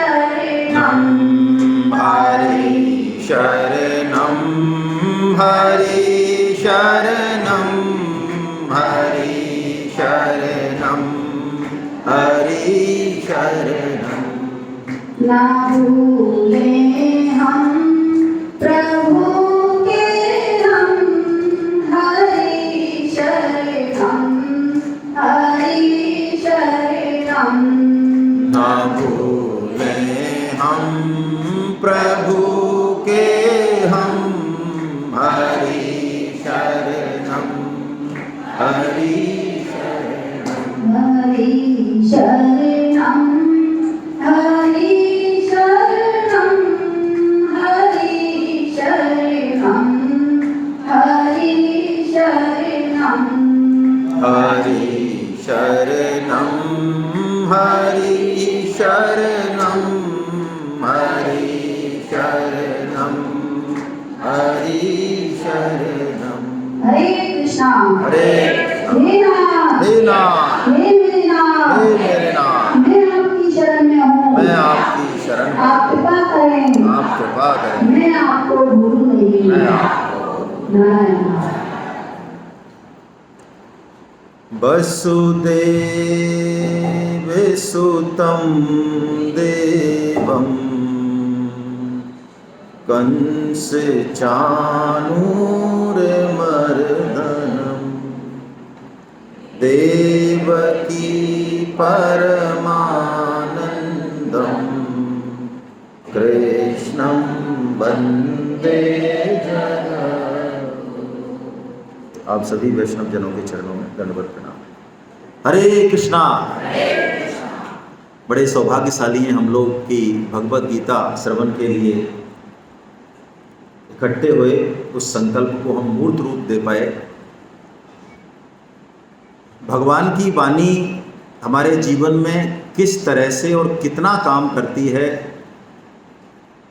शरणं हरि शरणं हरि शरणं हरि शरणं हरि शरणं। ना भूले हम प्रभु के हम हरि शरणं हरि शरणं। ना भूले हम प्रभु के हम हरि शरणं हरि शरणं हरि शरणं हरि शरणं हरि शरणं हरि शरणं हरि शरणं हरि शरणं हरि शरणं हरि शरणं। हरे कृष्णा हरे नाम हे मेरे नाम मैं आपकी शरण में हूँ। मैं आपकी शरण में आप कृपा करें मैं आपको भूलूं नहीं। मैं आपको वसुदेव सुतं देवं कंस चाणूरमर्दनं देवकी परमानंदं कृष्णं वंदे जगद्गुरुम्। आप सभी वैष्णव जनों के चरणों में दंडवत प्रणाम। हरे कृष्णा। बड़े सौभाग्यशाली हैं हम लोग कि भगवत गीता श्रवण के लिए इकट्ठे हुए, उस संकल्प को हम मूर्त रूप दे पाए। भगवान की वाणी हमारे जीवन में किस तरह से और कितना काम करती है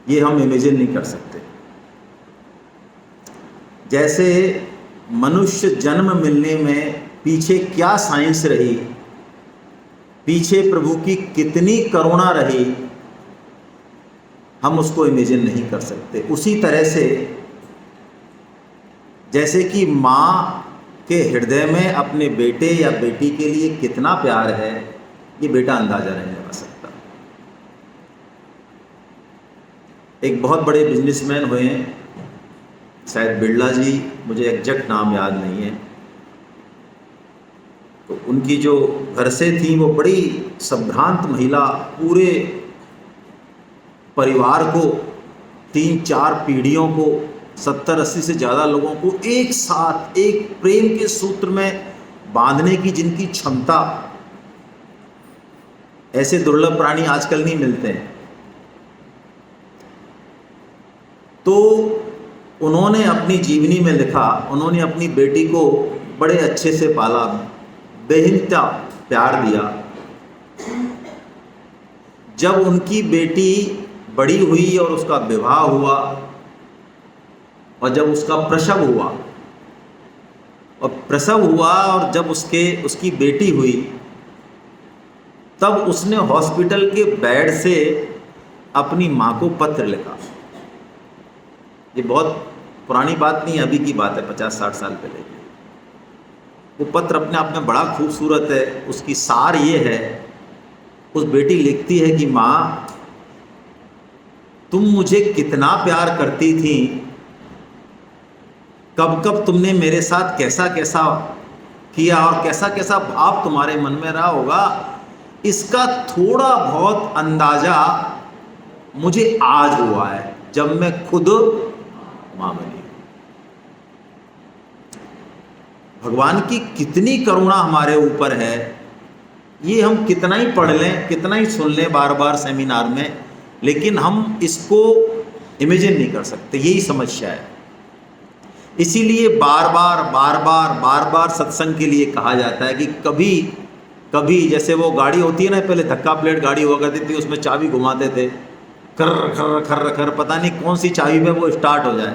ये हम इमेजिन नहीं कर सकते। जैसे मनुष्य जन्म मिलने में पीछे क्या साइंस रही, पीछे प्रभु की कितनी करुणा रही, हम उसको इमेजिन नहीं कर सकते। उसी तरह से जैसे कि माँ के हृदय में अपने बेटे या बेटी के लिए कितना प्यार है, ये बेटा अंदाजा नहीं लगा सकता। एक बहुत बड़े बिजनेसमैन हुए हैं, शायद बिरला जी, मुझे एग्जैक्ट नाम याद नहीं है। तो उनकी जो घर से थी वो बड़ी संभ्रांत महिला, पूरे परिवार को, 3-4 पीढ़ियों को, 70-80 से ज़्यादा लोगों को एक साथ एक प्रेम के सूत्र में बांधने की जिनकी क्षमता, ऐसे दुर्लभ प्राणी आजकल नहीं मिलते हैं। तो उन्होंने अपनी जीवनी में लिखा, उन्होंने अपनी बेटी को बड़े अच्छे से पाला, बेहिंता प्यार दिया। जब उनकी बेटी बड़ी हुई और उसका विवाह हुआ और जब उसका प्रसव हुआ और जब उसकी बेटी हुई, तब उसने हॉस्पिटल के बेड से अपनी माँ को पत्र लिखा। ये बहुत पुरानी बात नहीं, अभी की बात है, 50-60 साल पहले। वो पत्र अपने आप में बड़ा खूबसूरत है। उसकी सार ये है, उस बेटी लिखती है कि माँ, तुम मुझे कितना प्यार करती थी, कब कब तुमने मेरे साथ कैसा कैसा किया और कैसा कैसा भाव तुम्हारे मन में रहा होगा, इसका थोड़ा बहुत अंदाजा मुझे आज हुआ है जब मैं खुद मां बनी। भगवान की कितनी करुणा हमारे ऊपर है, ये हम कितना ही पढ़ लें, कितना ही सुन लें बार बार सेमिनार में, लेकिन हम इसको इमेजिन नहीं कर सकते। यही समस्या है। इसीलिए बार बार सत्संग के लिए कहा जाता है कि कभी कभी, जैसे वो गाड़ी होती है ना, पहले धक्का प्लेट गाड़ी हुआ करती थी, उसमें चाबी घुमाते थे, खर्र खर्र खर्र खर्र, पता नहीं कौन सी चाबी पे वो स्टार्ट हो जाए।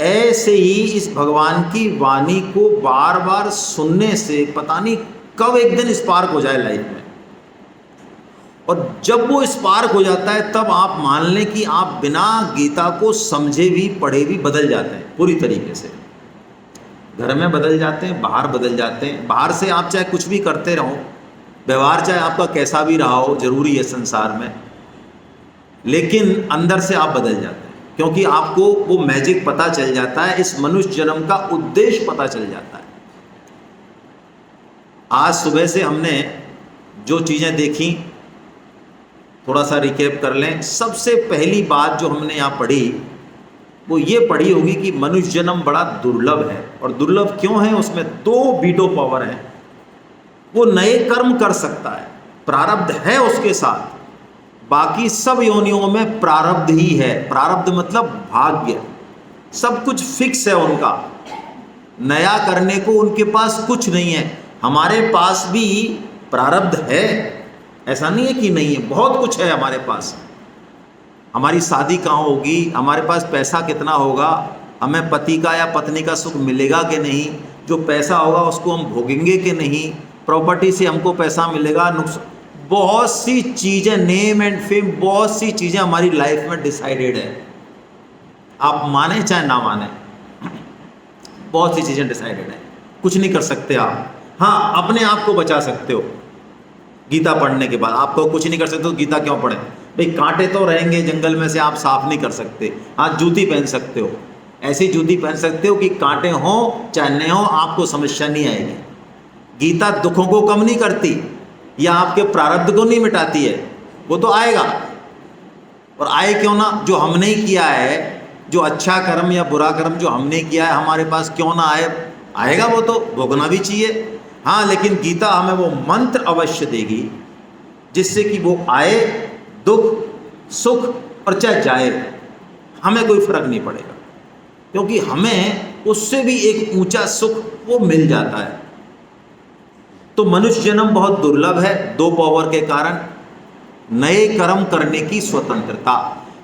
ऐसे ही इस भगवान की वाणी को बार बार सुनने से पता नहीं कब एक दिन स्पार्क हो जाए लाइफ में। और जब वो स्पार्क हो जाता है तब आप मान लें कि आप बिना गीता को समझे भी पढ़े भी बदल जाते हैं पूरी तरीके से। घर में बदल जाते हैं, बाहर बदल जाते हैं। बाहर से आप चाहे कुछ भी करते रहो, व्यवहार चाहे आपका कैसा भी रहा हो, जरूरी है संसार में, लेकिन अंदर से आप बदल जाते हैं, क्योंकि आपको वो मैजिक पता चल जाता है, इस मनुष्य जन्म का उद्देश्य पता चल जाता है। आज सुबह से हमने जो चीज़ें देखी, थोड़ा सा रिकैप कर लें। सबसे पहली बात जो हमने यहाँ पढ़ी वो ये पढ़ी होगी कि मनुष्य जन्म बड़ा दुर्लभ है। और दुर्लभ क्यों है? उसमें 2 वीटो पावर है। वो नए कर्म कर सकता है, प्रारब्ध है उसके साथ। बाकी सब योनियों में प्रारब्ध ही है। प्रारब्ध मतलब भाग्य, सब कुछ फिक्स है उनका, नया करने को उनके पास कुछ नहीं है। हमारे पास भी प्रारब्ध है, ऐसा नहीं है कि नहीं है, बहुत कुछ है हमारे पास। हमारी शादी कहाँ होगी, हमारे पास पैसा कितना होगा, हमें पति का या पत्नी का सुख मिलेगा कि नहीं, जो पैसा होगा उसको हम भोगेंगे कि नहीं, प्रॉपर्टी से हमको पैसा मिलेगा, नुकसान, बहुत सी चीज़ें, नेम एंड फेम, बहुत सी चीज़ें हमारी लाइफ में डिसाइडेड है। आप माने चाहे ना माने, बहुत सी चीज़ें डिसाइडेड है, कुछ नहीं कर सकते आप। हाँ, अपने आप को बचा सकते हो। गीता पढ़ने के बाद आपको कुछ नहीं कर सकते तो गीता क्यों पढ़ें भाई? कांटे तो रहेंगे जंगल में से, आप साफ नहीं कर सकते। हाँ, जूती पहन सकते हो, ऐसी जूती पहन सकते हो कि कांटे हों चाहे नहीं हो आपको समस्या नहीं आएगी। गीता दुखों को कम नहीं करती या आपके प्रारब्ध को नहीं मिटाती है, वो तो आएगा। और आए क्यों ना, जो हमने ही किया है, जो अच्छा कर्म या बुरा कर्म जो हमने किया है हमारे पास क्यों ना आए, आएगा, वो तो भोगना भी चाहिए। हाँ, लेकिन गीता हमें वो मंत्र अवश्य देगी जिससे कि वो आए, दुख सुख और चाहे जाए, हमें कोई फर्क नहीं पड़ेगा, क्योंकि हमें उससे भी एक ऊंचा सुख वो मिल जाता है। तो मनुष्य जन्म बहुत दुर्लभ है 2 पावर के कारण। नए कर्म करने की स्वतंत्रता,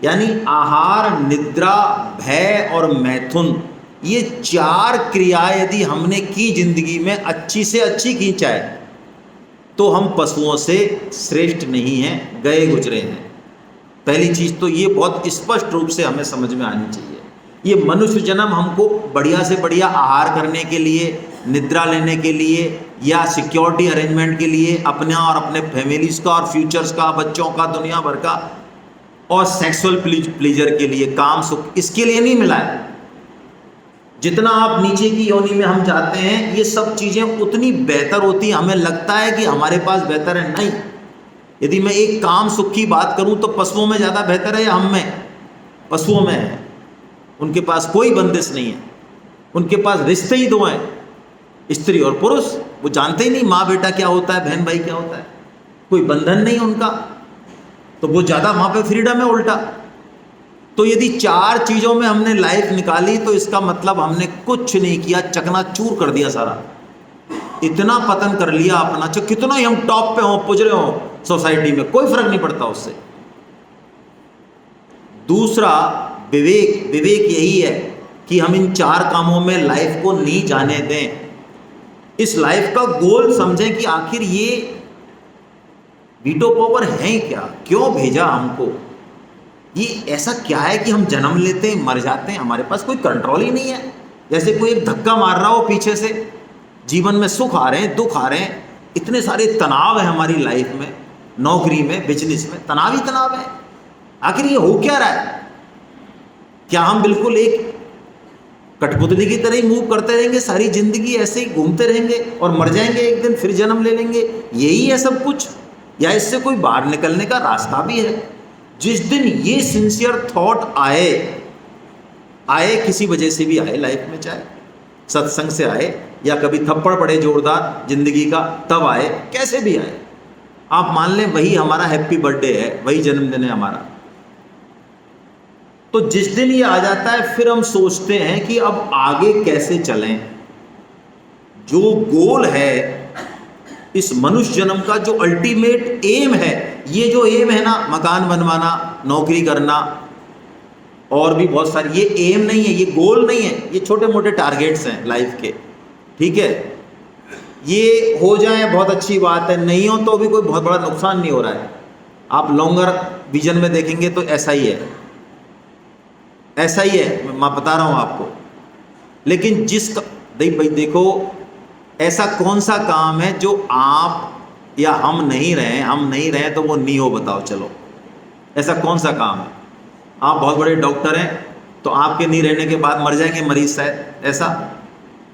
यानी आहार, निद्रा, भय और मैथुन, ये 4 क्रियाएं यदि हमने की जिंदगी में, अच्छी से अच्छी की चाहे, तो हम पशुओं से श्रेष्ठ नहीं हैं, गए गुजरे हैं। पहली चीज़ तो ये बहुत स्पष्ट रूप से हमें समझ में आनी चाहिए। ये मनुष्य जन्म हमको बढ़िया से बढ़िया आहार करने के लिए, निद्रा लेने के लिए, या सिक्योरिटी अरेंजमेंट के लिए, अपने और अपने फैमिलीज का और फ्यूचर्स का, बच्चों का, दुनिया भर का, और सेक्सुअल प्लीजर के लिए, काम सुख, इसके लिए नहीं मिला है। जितना आप नीचे की योनि में हम जाते हैं, ये सब चीज़ें उतनी बेहतर होती हैं। हमें लगता है कि हमारे पास बेहतर है, नहीं। यदि मैं एक काम सुख की बात करूं तो पशुओं में ज़्यादा बेहतर है या हम में? पशुओं में है, उनके पास कोई बंदिश नहीं है, उनके पास रिश्ते ही 2 हैं, स्त्री और पुरुष। वो जानते ही नहीं माँ बेटा क्या होता है, बहन भाई क्या होता है, कोई बंधन नहीं उनका, तो वो ज़्यादा वहाँ पे फ्रीडम है उल्टा। तो यदि 4 चीज़ों में हमने लाइफ निकाली तो इसका मतलब हमने कुछ नहीं किया, चकनाचूर कर दिया सारा, इतना पतन कर लिया अपना, चाहे कितना ही हम टॉप पे हों, पुजरे हों सोसाइटी में, कोई फर्क नहीं पड़ता उससे। दूसरा विवेक, विवेक यही है कि हम इन 4 कामों में लाइफ को नहीं जाने दें। इस लाइफ का गोल समझें कि आखिर ये वीटो पावर है क्या, क्यों भेजा हमको, ये ऐसा क्या है कि हम जन्म लेते हैं, मर जाते हैं, हमारे पास कोई कंट्रोल ही नहीं है। जैसे कोई एक धक्का मार रहा हो पीछे से, जीवन में सुख आ रहे हैं, दुख आ रहे हैं, इतने सारे तनाव है हमारी लाइफ में, नौकरी में, बिजनेस में, तनाव ही तनाव है। आखिर ये हो क्या रहा है? क्या हम बिल्कुल एक कठपुतली की तरह ही मूव करते रहेंगे, सारी जिंदगी ऐसे ही घूमते रहेंगे और मर जाएंगे एक दिन, फिर जन्म ले लेंगे, यही है सब कुछ? या इससे कोई बाहर निकलने का रास्ता भी है? जिस दिन ये सिंसियर थॉट आए किसी वजह से भी आए लाइफ में, चाहे सत्संग से आए या कभी थप्पड़ पड़े जोरदार जिंदगी का तब आए, कैसे भी आए, आप मान लें वही हमारा हैप्पी बर्थडे है, वही जन्मदिन है हमारा। तो जिस दिन ये आ जाता है फिर हम सोचते हैं कि अब आगे कैसे चलें। जो गोल है इस मनुष्य जन्म का, जो अल्टीमेट एम है, ये जो एम है ना, मकान बनवाना, नौकरी करना और भी बहुत सारी, ये एम नहीं है, ये गोल नहीं है, ये छोटे मोटे टारगेट्स हैं लाइफ के, ठीक है। ये हो जाए बहुत अच्छी बात है, नहीं हो तो भी कोई बहुत बड़ा नुकसान नहीं हो रहा है। आप लॉन्गर विजन में देखेंगे तो ऐसा ही है, ऐसा ही है, मैं बता रहा हूँ आपको। लेकिन भाई देखो, ऐसा कौन सा काम है जो आप या हम नहीं रहे तो वो नहीं हो, बताओ चलो, ऐसा कौन सा काम है? आप बहुत बड़े डॉक्टर हैं तो आपके नहीं रहने के बाद मर जाएंगे मरीज शायद, ऐसा?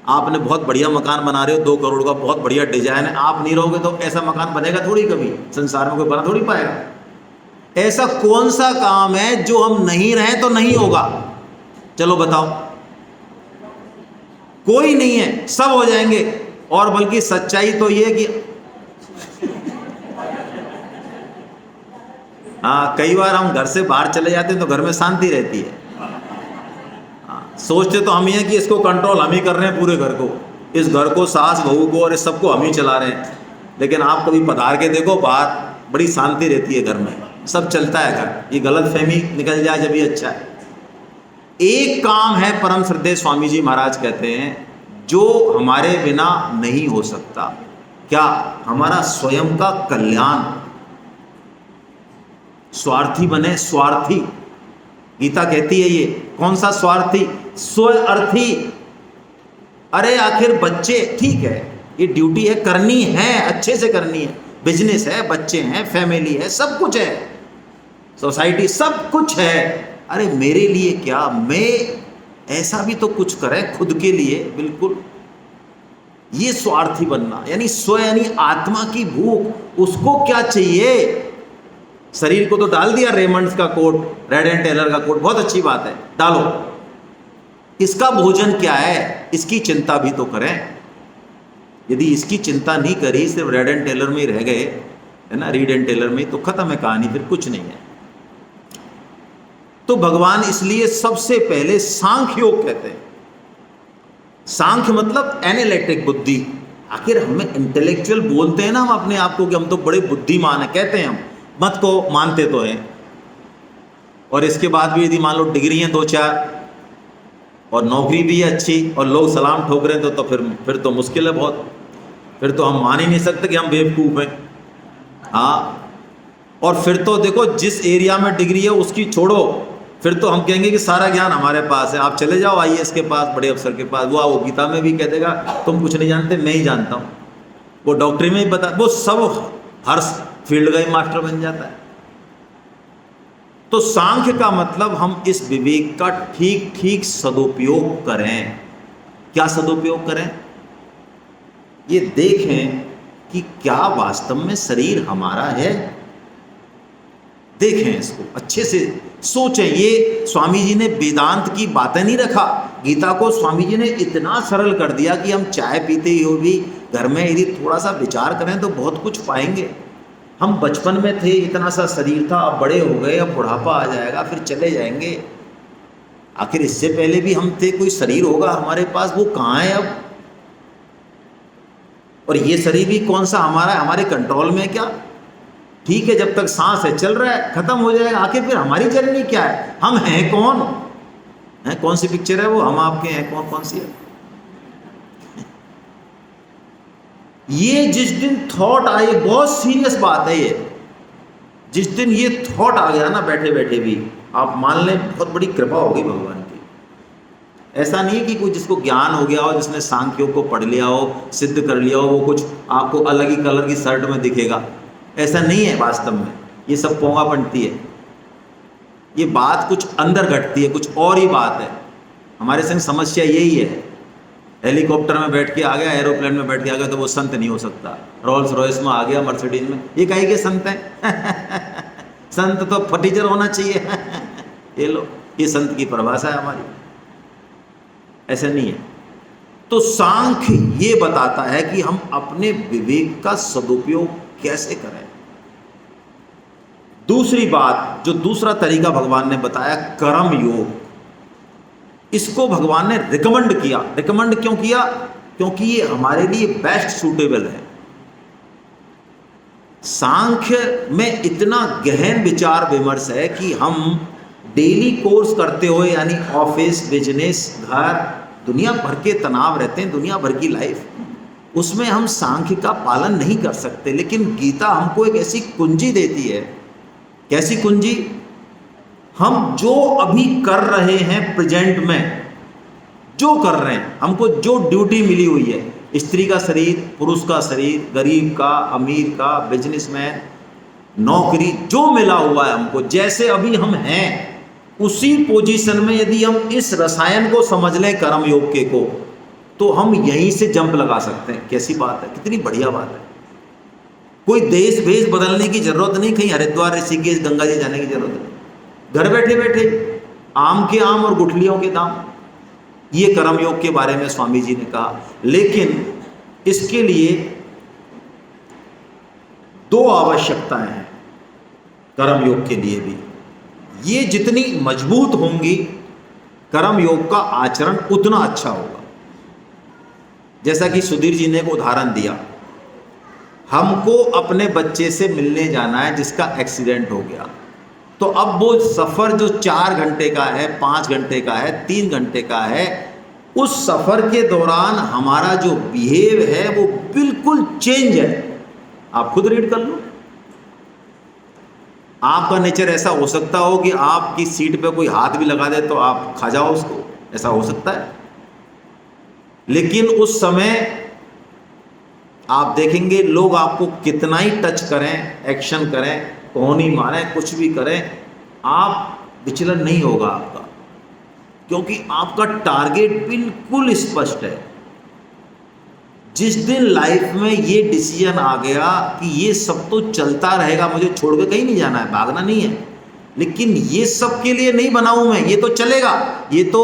आपने बहुत बढ़िया मकान बना रहे हो 2 करोड़ का, बहुत बढ़िया डिजाइन है, आप नहीं रहोगे तो ऐसा मकान बनेगा थोड़ी, कभी संसार में कोई बना थोड़ी पाएगा। ऐसा कौन सा काम है जो हम नहीं रहे तो नहीं होगा? चलो बताओ। कोई नहीं है, सब हो जाएंगे। और बल्कि सच्चाई तो ये कि हाँ, कई बार हम घर से बाहर चले जाते हैं तो घर में शांति रहती है। सोचते तो हम ही हैं कि इसको कंट्रोल हम ही कर रहे हैं, पूरे घर को, इस घर को, सास बहू को और इस सबको हम ही चला रहे हैं। लेकिन आप कभी पधार के देखो बाहर, बड़ी शांति रहती है घर में, सब चलता है घर। ये गलत फहमी निकल जाए जब ये अच्छा है। एक काम है, परम श्रद्धेय स्वामी जी महाराज कहते हैं, जो हमारे बिना नहीं हो सकता। क्या? हमारा स्वयं का कल्याण। स्वार्थी बने, स्वार्थी। गीता कहती है ये। कौन सा स्वार्थी? स्वार्थी। अरे आखिर बच्चे, ठीक है, ये ड्यूटी है, करनी है, अच्छे से करनी है, बिजनेस है, बच्चे हैं, फैमिली है, सब कुछ है, सोसाइटी, सब कुछ है। अरे मेरे लिए क्या, मैं ऐसा भी तो कुछ करें खुद के लिए, बिल्कुल। ये स्वार्थी बनना, यानी स्व, यानी आत्मा की भूख, उसको क्या चाहिए? शरीर को तो डाल दिया रेमंड्स का कोट, रेड एंड टेलर का कोट, बहुत अच्छी बात है, डालो। इसका भोजन क्या है? इसकी चिंता भी तो करें। यदि इसकी चिंता नहीं करी, सिर्फ रेड एंड टेलर में ही रह गए, है ना, रीड एंड टेलर में, तो खत्म है कहानी, फिर कुछ नहीं है। तो भगवान इसलिए सबसे पहले सांख्य योग कहते हैं। सांख्य मतलब एनालिटिक, बुद्धि। आखिर हमें इंटेलेक्चुअल बोलते हैं ना हम अपने आप को कि हम तो बड़े बुद्धिमान हैं, कहते हैं हम, मत को मानते तो हैं। और इसके बाद भी यदि मान लो डिग्री हैं 2-4 और नौकरी भी है अच्छी और लोग सलाम ठोक रहे हैं तो फिर तो मुश्किल है बहुत। फिर तो हम मान ही नहीं सकते कि हम बेवकूफ़ हैं। हाँ, और फिर तो देखो, जिस एरिया में डिग्री है उसकी छोड़ो, फिर तो हम कहेंगे कि सारा ज्ञान हमारे पास है, आप चले जाओ IAS के पास, बड़े अफसर के पास, वो गीता में भी कह देगा तुम कुछ नहीं जानते, मैं ही जानता हूँ। वो डॉक्टरी में ही बता, वो सब हर फील्ड का ही मास्टर बन जाता है। तो सांख्य का मतलब हम इस विवेक का ठीक ठीक सदुपयोग करें। क्या सदुपयोग करें? ये देखें कि क्या वास्तव में शरीर हमारा है। देखें इसको अच्छे से, सोचें। ये स्वामी जी ने वेदांत की बातें नहीं रखा, गीता को स्वामी जी ने इतना सरल कर दिया कि हम चाय पीते ही हो भी घर में यदि थोड़ा सा विचार करें तो बहुत कुछ पाएंगे। हम बचपन में थे, इतना सा शरीर था, अब बड़े हो गए, अब बुढ़ापा आ जाएगा, फिर चले जाएंगे। आखिर इससे पहले भी हम थे, कोई शरीर होगा हमारे पास, वो कहाँ है अब? और ये शरीर भी कौन सा हमारा है, हमारे कंट्रोल में है क्या? ठीक है, जब तक सांस है चल रहा है, खत्म हो जाएगा। आखिर फिर हमारी जर्नी क्या है? हम हैं कौन? है कौन सी पिक्चर है वो, हम आपके हैं कौन? कौन सी है ये? जिस दिन थॉट आए, बहुत सीरियस बात है ये, जिस दिन ये थॉट आ गया ना बैठे बैठे भी, आप मान लें बहुत बड़ी कृपा होगी भगवान की। ऐसा नहीं है कि कोई जिसको ज्ञान हो गया हो, जिसने सांख्यों को पढ़ लिया हो, सिद्ध कर लिया हो, वो कुछ आपको अलग ही कलर की शर्ट में दिखेगा। ऐसा नहीं है वास्तव में, ये सब पोंगा बनती है। ये बात कुछ अंदर घटती है, कुछ और ही बात है। हमारे संग समस्या यही है, हेलीकॉप्टर में बैठ के आ गया, एरोप्लेन में बैठ के आ गया तो वो संत नहीं हो सकता। रोल्स रॉयस में आ गया, मर्सिडीज में, ये काहे के संत हैं? संत तो फटीचर होना चाहिए। ये लो, ये संत की परिभाषा है हमारी, ऐसा नहीं है। तो सांख्य ये बताता है कि हम अपने विवेक का सदुपयोग कैसे करें। दूसरी बात, जो दूसरा तरीका भगवान ने बताया, कर्म योग, इसको भगवान ने रिकमेंड किया। रिकमेंड क्यों किया? क्योंकि ये हमारे लिए बेस्ट सूटेबल है। सांख्य में इतना गहन विचार विमर्श है कि हम डेली कोर्स करते हुए, यानी ऑफिस, बिजनेस, घर, दुनिया भर के तनाव रहते हैं, दुनिया भर की लाइफ, उसमें हम सांख्य का पालन नहीं कर सकते। लेकिन गीता हमको एक ऐसी कुंजी देती है कैसी कुंजी? हम जो अभी कर रहे हैं प्रेजेंट में, जो कर रहे हैं, हमको जो ड्यूटी मिली हुई है, स्त्री का शरीर, पुरुष का शरीर, गरीब का, अमीर का, बिजनेसमैन, नौकरी, जो मिला हुआ है हमको, जैसे अभी हम हैं उसी पोजीशन में यदि हम इस रसायन को समझ लें कर्म योग के को, तो हम यहीं से जंप लगा सकते हैं। कैसी बात है, कितनी बढ़िया बात है। कोई देश भेष बदलने की जरूरत नहीं, कहीं हरिद्वार, ऋषिकेश, गंगा जी जाने की जरूरत नहीं। घर बैठे बैठे आम के आम और गुठलियों के दाम, ये कर्म योग के बारे में स्वामी जी ने कहा। लेकिन इसके लिए दो आवश्यकताएं हैं कर्म योग के लिए भी। ये जितनी मजबूत होंगी कर्म योग का आचरण उतना अच्छा होगा। जैसा कि सुधीर जी ने एक उदाहरण दिया, हमको अपने बच्चे से मिलने जाना है जिसका एक्सीडेंट हो गया, तो अब वो सफ़र जो 4 घंटे का है, 5 घंटे का है, 3 घंटे का है, उस सफ़र के दौरान हमारा जो बिहेव है वो बिल्कुल चेंज है। आप खुद रीड कर लो। आपका नेचर ऐसा हो सकता हो कि आपकी सीट पे कोई हाथ भी लगा दे तो आप खा जाओ उसको, ऐसा हो सकता है। लेकिन उस समय आप देखेंगे लोग आपको कितना ही टच करें, एक्शन करें, कोहनी मारें, कुछ भी करें, आप विचलन नहीं होगा आपका, क्योंकि आपका टारगेट बिल्कुल स्पष्ट है। जिस दिन लाइफ में ये डिसीजन आ गया कि ये सब तो चलता रहेगा, मुझे छोड़ के कहीं नहीं जाना है, भागना नहीं है, लेकिन ये सब के लिए नहीं बना हूं मैं, ये तो चलेगा, ये तो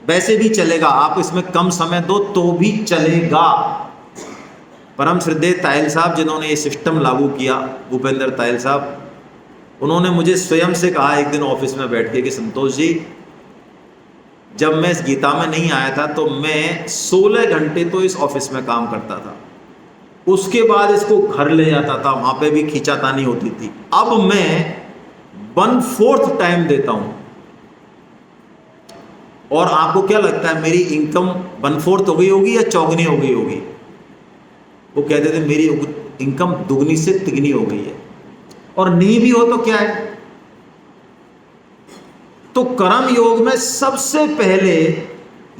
वैसे भी चलेगा, आप इसमें कम समय दो तो भी चलेगा। परम श्रद्धेय तायल साहब जिन्होंने ये सिस्टम लागू किया, भूपेंद्र तायल साहब, उन्होंने मुझे स्वयं से कहा एक दिन ऑफिस में बैठ के कि संतोष जी, जब मैं इस गीता में नहीं आया था तो मैं 16 घंटे तो इस ऑफिस में काम करता था, उसके बाद इसको घर ले जाता था, वहाँ पे भी खींचातानी होती थी। अब मैं 1/4 टाइम देता हूँ। और आपको क्या लगता है मेरी इनकम 1/4 हो गई होगी या चौगुनी हो गई होगी? वो कहते थे मेरी इनकम दुगनी से तिगनी हो गई है। और नहीं भी हो तो क्या है? तो कर्म योग में सबसे पहले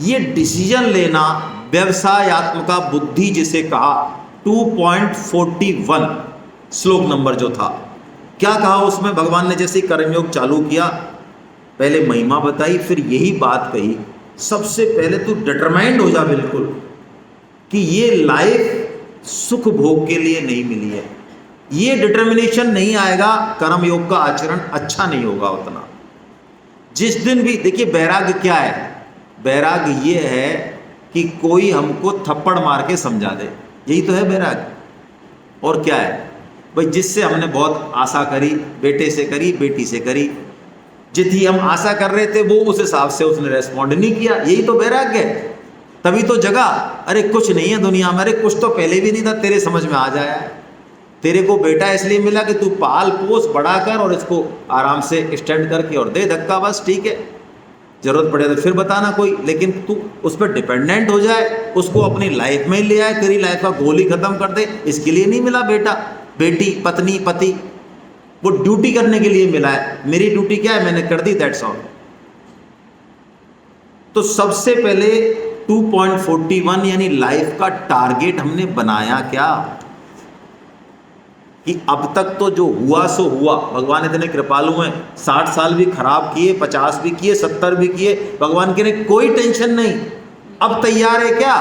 ये डिसीजन लेना, व्यवसायत्मका बुद्धि जिसे कहा, 2.41 श्लोक नंबर जो था, क्या कहा उसमें भगवान ने? जैसे कर्मयोग चालू किया, पहले महिमा बताई, फिर यही बात कही, सबसे पहले तू डिटरमाइंड हो जा बिल्कुल कि ये लाइफ सुख भोग के लिए नहीं मिली है। ये डिटर्मिनेशन नहीं आएगा, कर्म योग का आचरण अच्छा नहीं होगा उतना। जिस दिन भी देखिए, वैराग्य क्या है? वैराग्य ये है कि कोई हमको थप्पड़ मार के समझा दे, यही तो है वैराग्य। और क्या है भाई? जिससे हमने बहुत आशा करी, बेटे से करी, बेटी से करी, जितनी हम आशा कर रहे थे वो उस हिसाब से उसने रेस्पॉन्ड नहीं किया, यही तो वैराग्य है। तभी तो जगा, अरे कुछ नहीं है दुनिया में, अरे कुछ तो पहले भी नहीं था, तेरे समझ में आ जाया है। तेरे को बेटा इसलिए मिला कि तू पाल पोस बड़ा कर और इसको आराम से स्टैंड करके और दे धक्का, बस ठीक है, जरूरत पड़े तो फिर बताना कोई, लेकिन तू उस पर डिपेंडेंट हो जाए, उसको अपनी लाइफ में ले आए, तेरी लाइफ का गोल ही खत्म कर दे, इसके लिए नहीं मिला बेटा, बेटी, पत्नी, पति, वो ड्यूटी करने के लिए मिला है। मेरी ड्यूटी क्या है? मैंने कर दी, दैट्स ऑल। तो सबसे पहले 2.41 यानी लाइफ का टारगेट हमने बनाया क्या? कि अब तक तो जो हुआ सो हुआ, भगवान इतने कृपालु हैं, 60 साल भी खराब किए, 50 भी किए, 70 भी किए, भगवान के ने कोई टेंशन नहीं। अब तैयार है क्या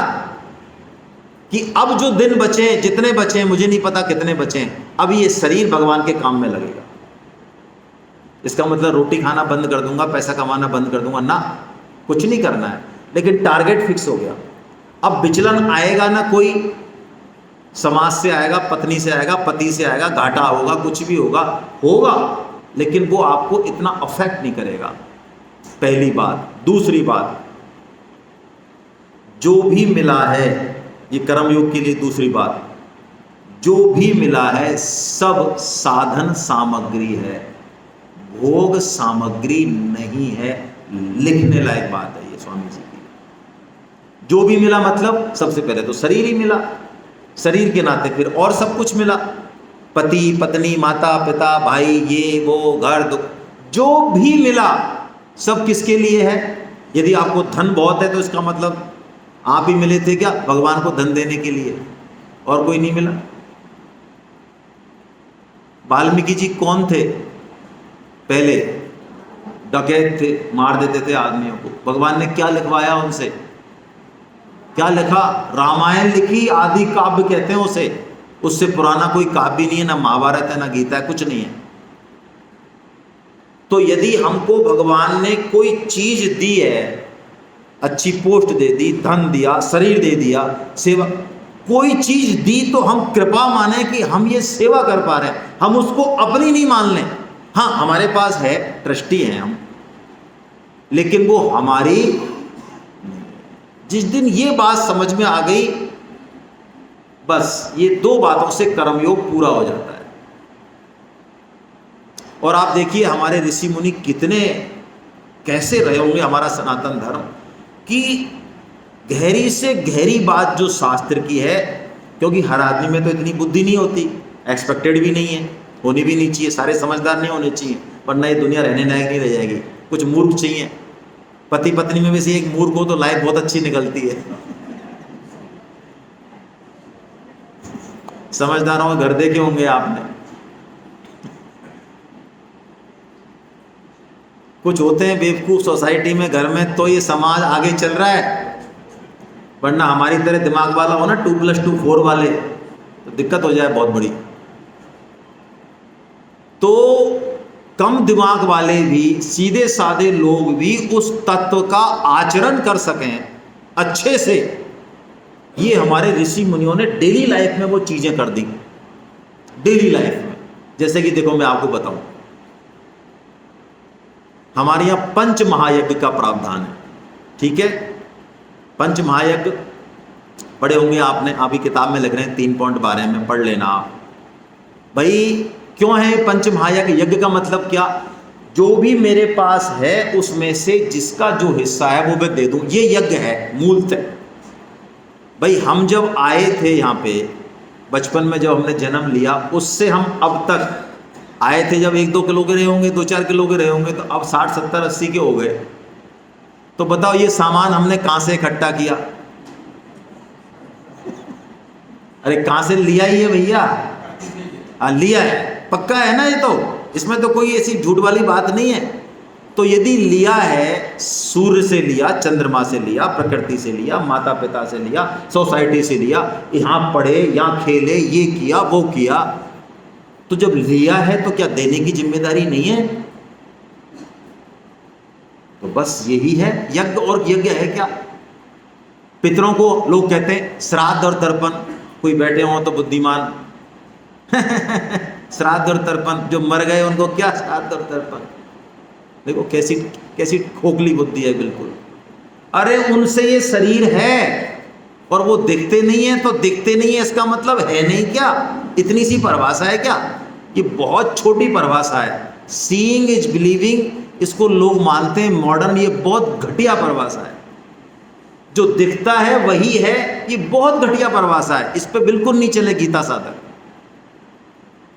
कि अब जो दिन बचे, जितने बचे, मुझे नहीं पता कितने बचे, अब ये शरीर भगवान के काम में लगेगा। इसका मतलब रोटी खाना बंद कर दूंगा, पैसा कमाना बंद कर दूंगा ना, कुछ नहीं करना है, लेकिन टारगेट फिक्स हो गया। अब विचलन आएगा ना, कोई समाज से आएगा, पत्नी से आएगा, पति से आएगा, घाटा होगा, कुछ भी होगा, लेकिन वो आपको इतना अफेक्ट नहीं करेगा, पहली बात। दूसरी बात, जो भी मिला है, ये कर्मयोग के लिए दूसरी बात, जो भी मिला है सब साधन सामग्री है, भोग सामग्री नहीं है। लिखने लायक बात है ये स्वामी जी की। जो भी मिला मतलब सबसे पहले तो शरीर ही मिला, शरीर के नाते फिर और सब कुछ मिला, पति पत्नी माता पिता भाई ये वो घर दुख जो भी मिला सब किसके लिए है? यदि आपको धन बहुत है तो इसका मतलब आप ही मिले थे क्या भगवान को धन देने के लिए, और कोई नहीं मिला? वाल्मीकि जी कौन थे? पहले डकैत थे, मार देते थे आदमियों को। भगवान ने क्या लिखवाया उनसे? क्या लिखा? रामायण लिखी, आदि काव्य कहते हैं उसे। उससे पुराना कोई काव्य नहीं है, ना महाभारत है ना गीता है, कुछ नहीं है। तो यदि हमको भगवान ने कोई चीज दी है, अच्छी पोस्ट दे दी, धन दिया, शरीर दे दिया, सेवा, कोई चीज दी, तो हम कृपा माने कि हम ये सेवा कर पा रहे हैं, हम उसको अपनी नहीं मान लें। हाँ हमारे पास है, ट्रस्टी हैं हम, लेकिन वो हमारी। जिस दिन ये बात समझ में आ गई, बस ये दो बातों से कर्मयोग पूरा हो जाता है। और आप देखिए हमारे ऋषि मुनि कितने कैसे रहे होंगे, हमारा सनातन धर्म की गहरी से गहरी बात जो शास्त्र की है, क्योंकि हर आदमी में तो इतनी बुद्धि नहीं होती, एक्सपेक्टेड भी नहीं है, होनी भी नहीं चाहिए, सारे समझदार नहीं होने चाहिए, वरना ये दुनिया रहने लायक नहीं रह जाएगी। कुछ मूर्ख चाहिए। पति पत्नी में भी से एक मूर्ख हो तो लाइफ बहुत अच्छी निकलती है। समझदारों के घर देखे होंगे आपने, कुछ होते हैं बेवकूफ सोसाइटी में, घर में, तो ये समाज आगे चल रहा है। वरना हमारी तरह दिमाग वाला हो ना, 2+2 4 वाले, तो दिक्कत हो जाए बहुत बड़ी। तो कम दिमाग वाले भी, सीधे साधे लोग भी उस तत्व का आचरण कर सकें अच्छे से, ये हमारे ऋषि मुनियों ने डेली लाइफ में वो चीजें कर दी। डेली लाइफ में जैसे कि देखो मैं आपको बताऊं, हमारे यहाँ पंच महायज्ञ का प्रावधान है, ठीक है। पंच महायज्ञ पढ़े होंगे आपने, आप ही किताब में लिख रहे हैं 3.12 में, पढ़ लेना आप। भाई क्यों है पंच महायज्ञ? यज्ञ का मतलब क्या? जो भी मेरे पास है उसमें से जिसका जो हिस्सा है वो मैं दे दूं, ये यज्ञ है मूलतः। भाई हम जब आए थे यहाँ पे, बचपन में जब हमने जन्म लिया, उससे हम अब तक आए थे, जब 1-2 किलो के रहे होंगे, 2-4 किलो के रहे होंगे, तो अब 60, 70, 80 के हो गए। तो बताओ ये सामान हमने कहां से इकट्ठा किया? अरे कहां से लिया ही है भैया? हाँ लिया है, पक्का है ना ये तो, इसमें तो कोई ऐसी झूठ वाली बात नहीं है। तो यदि लिया है, सूर्य से लिया, चंद्रमा से लिया, प्रकृति से लिया, माता पिता से लिया, सोसाइटी से लिया, यहाँ पढ़े, यहाँ खेले, ये किया वो किया, तो जब लिया है तो क्या देने की जिम्मेदारी नहीं है? तो बस यही है यज्ञ। और यज्ञ है क्या? पितरों को लोग कहते हैं श्राद्ध और तर्पण, कोई बैठे हो तो बुद्धिमान श्राद्ध और तर्पण, जो मर गए उनको क्या श्राद्ध और तर्पण? देखो कैसी कैसी खोखली बुद्धि है बिल्कुल। अरे उनसे ये शरीर है और वो दिखते नहीं है, तो दिखते नहीं है इसका मतलब है नहीं क्या? इतनी सी परिभाषा है क्या? ये बहुत छोटी परिभाषा है। सीइंग इज बिलीविंग, इसको लोग मानते हैं मॉडर्न, ये बहुत घटिया परिभाषा है। जो दिखता है वही है, ये बहुत घटिया परिभाषा है, इस पे बिल्कुल नहीं चले गीता साधक।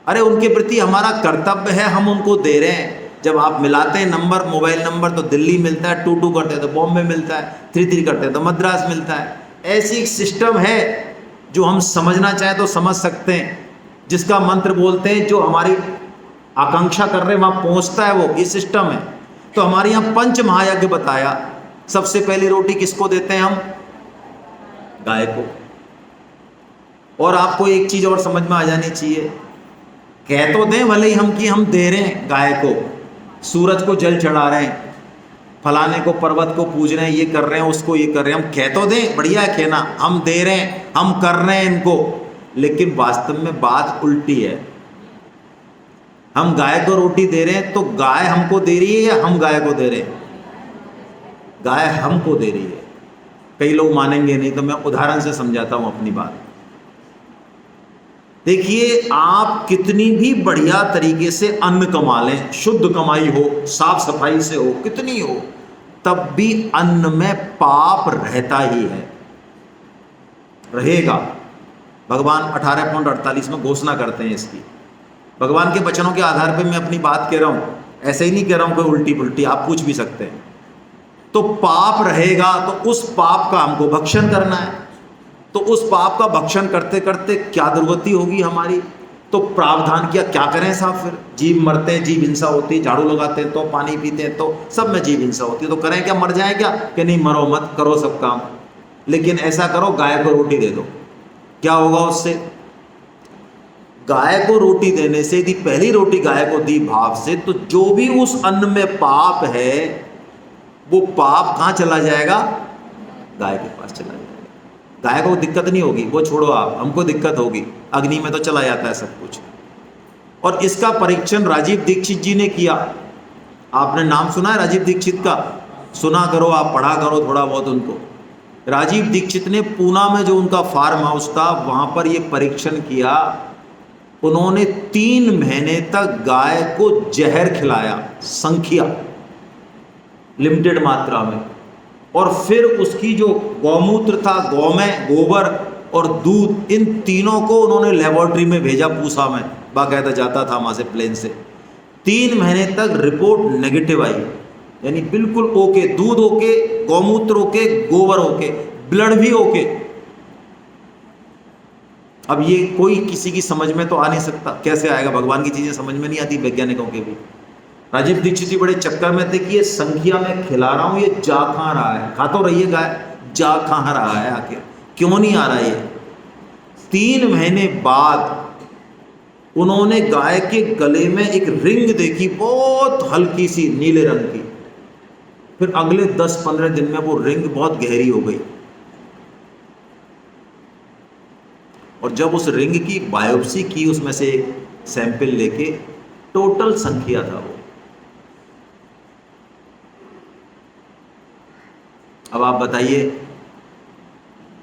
अरे उनके प्रति हमारा कर्तव्य है, हम उनको दे रहे हैं। जब आप मिलाते हैं नंबर, मोबाइल नंबर, तो दिल्ली मिलता है, 22 करते हैं तो बॉम्बे मिलता है, 33 करते हैं तो मद्रास मिलता है। ऐसी सिस्टम है जो हम समझना चाहें तो समझ सकते हैं, जिसका मंत्र बोलते हैं, जो हमारी आकांक्षा कर रहे हैं वहां पहुंचता है, वो ये सिस्टम है। तो हमारे यहाँ पंच महायज्ञ बताया। सबसे पहली रोटी किसको देते हैं हम? गाय को। और आपको एक चीज और समझ में आ जानी चाहिए, कह तो दें भले ही हम कि हम दे रहे हैं गाय को, सूरज को जल चढ़ा रहे हैं, फलाने को पर्वत को पूज रहे हैं, ये कर रहे हैं, उसको ये कर रहे हैं, हम कह तो दें, बढ़िया है कहना, हम दे रहे हैं, हम कर रहे हैं इनको, लेकिन वास्तव में बात उल्टी है। हम गाय को रोटी दे रहे हैं तो गाय हमको दे रही है या हम गाय को दे रहे हैं? गाय हमको दे रही है। कई लोग मानेंगे नहीं, तो मैं उदाहरण से समझाता हूं अपनी बात। देखिए, आप कितनी भी बढ़िया तरीके से अन्न कमा लें, शुद्ध कमाई हो, साफ सफाई से हो, कितनी हो, तब भी अन्न में पाप रहता ही है, रहेगा। भगवान 18.48 में घोषणा करते हैं इसकी। भगवान के वचनों के आधार पे मैं अपनी बात कह रहा हूँ, ऐसे ही नहीं कह रहा हूँ कोई उल्टी पुल्टी, आप पूछ भी सकते हैं। तो पाप रहेगा तो उस पाप का हमको भक्षण करना है, तो उस पाप का भक्षण करते करते क्या दुर्गति होगी हमारी। तो प्रावधान किया, क्या करें साहब, फिर जीव मरते हैं, जीव हिंसा होती है, झाड़ू लगाते हैं तो, पानी पीते हैं तो, सब में जीव हिंसा होती है, तो करें क्या, मर जाए क्या, कि नहीं मरो मत, करो सब काम, लेकिन ऐसा करो गाय को रोटी दे दो। क्या होगा उससे, गाय को रोटी देने से, यदि पहली रोटी गाय को दी भाव से, तो जो भी उस अन्न में पाप है वो पाप कहाँ चला जाएगा, गाय के पास चला जाएगा। गाय को दिक्कत नहीं होगी, वो छोड़ो आप, हमको दिक्कत होगी, अग्नि में तो चला जाता है सब कुछ। और इसका परीक्षण राजीव दीक्षित जी ने किया। आपने नाम सुना है राजीव दीक्षित का, सुना करो, आप पढ़ा करो थोड़ा बहुत उनको। राजीव दीक्षित ने पूना में जो उनका फार्म हाउस था वहां पर ये परीक्षण किया। उन्होंने 3 महीने तक गाय को जहर खिलाया, संख्या लिमिटेड मात्रा में, और फिर उसकी जो गौमूत्र था, गौमय, गोबर और दूध, इन तीनों को उन्होंने लेबोरेटरी में भेजा, पूसा में बाकायदा जाता था वहाँ से प्लेन से। 3 महीने तक रिपोर्ट नेगेटिव आई, यानी बिल्कुल ओके, दूध ओके, गौमूत्र ओके, गोबर ओके, ब्लड भी ओके। अब ये कोई किसी की समझ में तो आ नहीं सकता, कैसे आएगा, भगवान की चीज़ें समझ में नहीं आती वैज्ञानिकों के भी। राजीव दीक्षित जी बड़े चक्कर में थे कि ये संख्या में खिला रहा हूँ, ये जा कहाँ रहा है, खा तो रही है गाय, जा कहाँ रहा है आखिर, क्यों नहीं आ रहा है। 3 महीने बाद उन्होंने गाय के गले में एक रिंग देखी, बहुत हल्की सी नीले रंग की। फिर अगले 10-15 दिन में वो रिंग बहुत गहरी हो गई, और जब उस रिंग की बायोप्सी की, उसमें से एक सैंपल लेके, टोटल संख्या था वो। अब आप बताइए,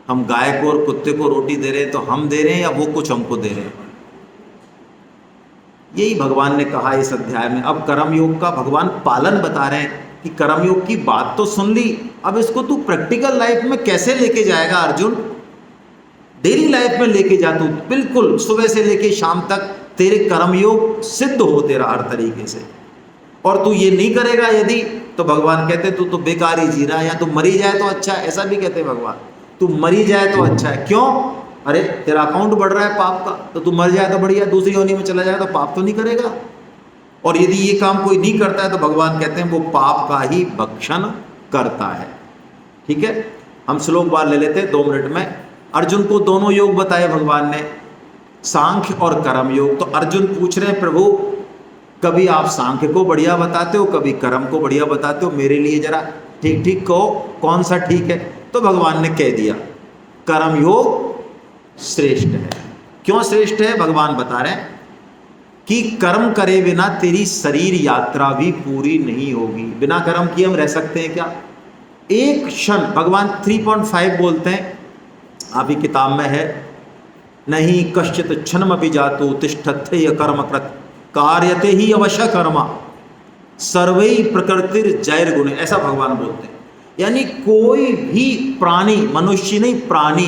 हम गाय को और कुत्ते को रोटी दे रहे हैं तो हम दे रहे हैं या वो कुछ हमको दे रहे हैं। यही भगवान ने कहा इस अध्याय में। अब कर्मयोग का भगवान पालन बता रहे हैं कि कर्मयोग की बात तो सुन ली, अब इसको तू प्रैक्टिकल लाइफ में कैसे लेके जाएगा अर्जुन, डेली लाइफ में लेके जा तू, बिल्कुल सुबह से लेके शाम तक तेरे कर्मयोग सिद्ध हो तेरा हर तरीके से। और तू ये नहीं करेगा यदि, तो भगवान कहते तू तो बेकार ही जी रहा है, या तू मरी जाए तो अच्छा है, ऐसा भी कहते हैं भगवान, तू मरी जाए तो अच्छा है। क्यों, अरे तेरा अकाउंट बढ़ रहा है पाप का, तो तू मर जाए तो बढ़िया, दूसरी योनि में चला जाए तो पाप तो नहीं करेगा। और यदि ये काम कोई नहीं करता है तो भगवान कहते हैं वो पाप का ही भक्षण करता है। ठीक है, हम श्लोक बार ले लेते हैं 2 मिनट में। अर्जुन को दोनों योग बताए भगवान ने, सांख्य और कर्म योग। तो अर्जुन पूछ रहे हैं प्रभु, कभी आप सांख्य को बढ़िया बताते हो, कभी कर्म को बढ़िया बताते हो, मेरे लिए जरा ठीक ठीक कहो कौन सा ठीक है। तो भगवान ने कह दिया कर्म योग श्रेष्ठ है। क्यों श्रेष्ठ है, भगवान बता रहे हैं कि कर्म करे बिना तेरी शरीर यात्रा भी पूरी नहीं होगी। बिना कर्म किए हम रह सकते हैं क्या, एक क्षण। भगवान 3.5 बोलते हैं, आप ही किताब में है, नहीं कश्चित क्षणम भी जातु तिष्ठत्थे कर्म कृत कार्यते ही अवश्य कर्मा सर्वै प्रकृतिर जैर गुण, ऐसा भगवान बोलते हैं। यानी कोई भी प्राणी, मनुष्य नहीं प्राणी,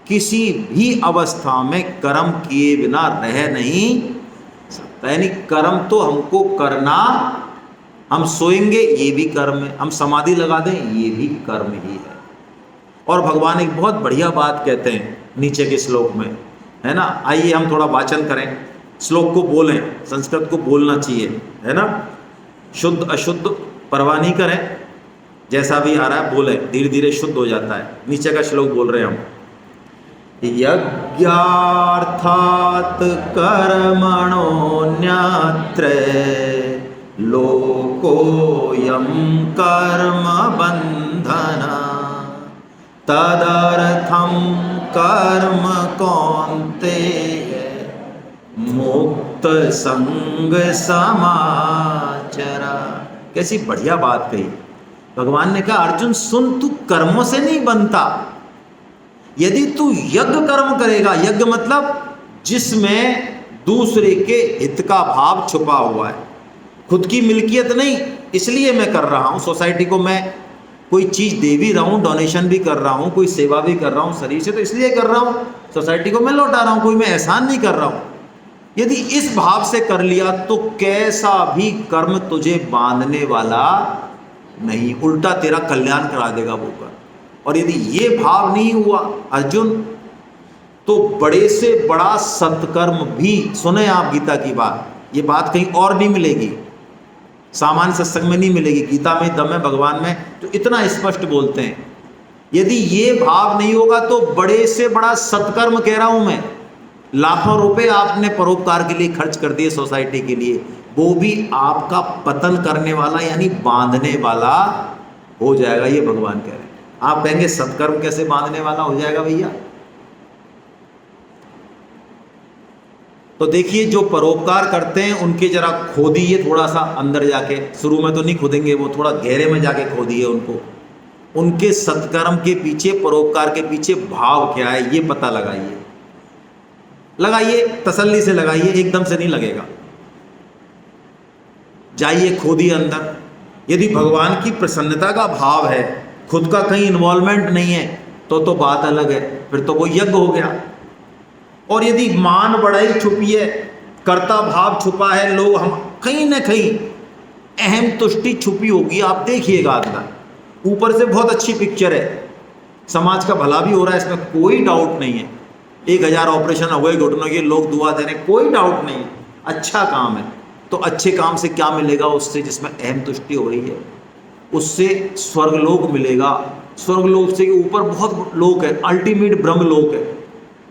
किसी भी अवस्था में कर्म किए बिना रह नहीं सकता। यानी कर्म तो हमको करना, हम सोएंगे ये भी कर्म है, हम समाधि लगा दें ये भी कर्म ही है। और भगवान एक बहुत बढ़िया बात कहते हैं नीचे के श्लोक में, है ना। आइए हम थोड़ा वाचन करें, श्लोक को बोलें, संस्कृत को बोलना चाहिए, है ना। शुद्ध अशुद्ध परवाह नहीं करें, जैसा भी आ रहा है बोलें, धीरे धीरे शुद्ध हो जाता है। नीचे का श्लोक बोल रहे हैं हम, यज्ञार्थात् कर्मणोऽन्यत्र लोकोऽयं कर्म बन्धना तदर्थं कर्म कौन्तेय मुक्त संग समाचरा। कैसी बढ़िया बात कही भगवान ने कहा, अर्जुन सुन, तू कर्मों से नहीं बनता। यदि तू यज्ञ कर्म करेगा, यज्ञ मतलब जिसमें दूसरे के हित का भाव छुपा हुआ है, खुद की मिल्कियत नहीं, इसलिए मैं कर रहा हूँ, सोसाइटी को मैं कोई चीज़ दे भी रहा हूँ, डोनेशन भी कर रहा हूँ, कोई सेवा भी कर रहा हूँ शरीर से, तो इसलिए कर रहा हूँ, सोसाइटी को मैं लौटा रहा हूँ, कोई मैं एहसान नहीं कर रहा हूँ। यदि इस भाव से कर लिया तो कैसा भी कर्म तुझे बांधने वाला नहीं, उल्टा तेरा कल्याण करा देगा वो कर्म। और यदि ये भाव नहीं हुआ अर्जुन, तो बड़े से बड़ा सत्कर्म भी, सुने आप गीता की बात, ये बात कहीं और नहीं मिलेगी, सामान्य सत्संग में नहीं मिलेगी, गीता में दम है, भगवान में तो इतना स्पष्ट बोलते हैं। यदि ये भाव नहीं होगा तो बड़े से बड़ा सत्कर्म कह रहा हूं मैं, लाखों रुपए आपने परोपकार के लिए खर्च कर दिए सोसाइटी के लिए, वो भी आपका पतन करने वाला यानी बांधने वाला हो जाएगा, ये भगवान कह रहे हैं। आप कहेंगे सत्कर्म कैसे बांधने वाला हो जाएगा भैया? तो देखिए, जो परोपकार करते हैं उनके जरा खोदिए थोड़ा सा अंदर जाके, शुरू में तो नहीं खोदेंगे, वो थोड़ा गहरे में जाके खोदिए उनको, उनके सत्कर्म के पीछे, परोपकार के पीछे भाव क्या है ये पता लगाइए, लगाइए तसल्ली से लगाइए, एकदम से नहीं लगेगा। जाइए खोदिए अंदर। यदि भगवान की प्रसन्नता का भाव है, खुद का कहीं इन्वॉल्वमेंट नहीं है, तो बात अलग है, फिर तो वो यज्ञ हो गया। और यदि मान बढ़ाई छुपी है, कर्ता भाव छुपा है, लोग हम कहीं ना कहीं अहम तुष्टि छुपी होगी, आप देखिएगा अंदर। ऊपर से बहुत अच्छी पिक्चर है, समाज का भला भी हो रहा है, इसमें कोई डाउट नहीं है, 1000 ऑपरेशन हुए घुटनों के, लोग दुआ दे रहे हैं, कोई डाउट नहीं है, अच्छा काम है। तो अच्छे काम से क्या मिलेगा? उससे जिसमें अहम तुष्टि हो रही है उससे स्वर्गलोक मिलेगा। स्वर्गलोक से ऊपर बहुत लोक है, अल्टीमेट ब्रह्मलोक है,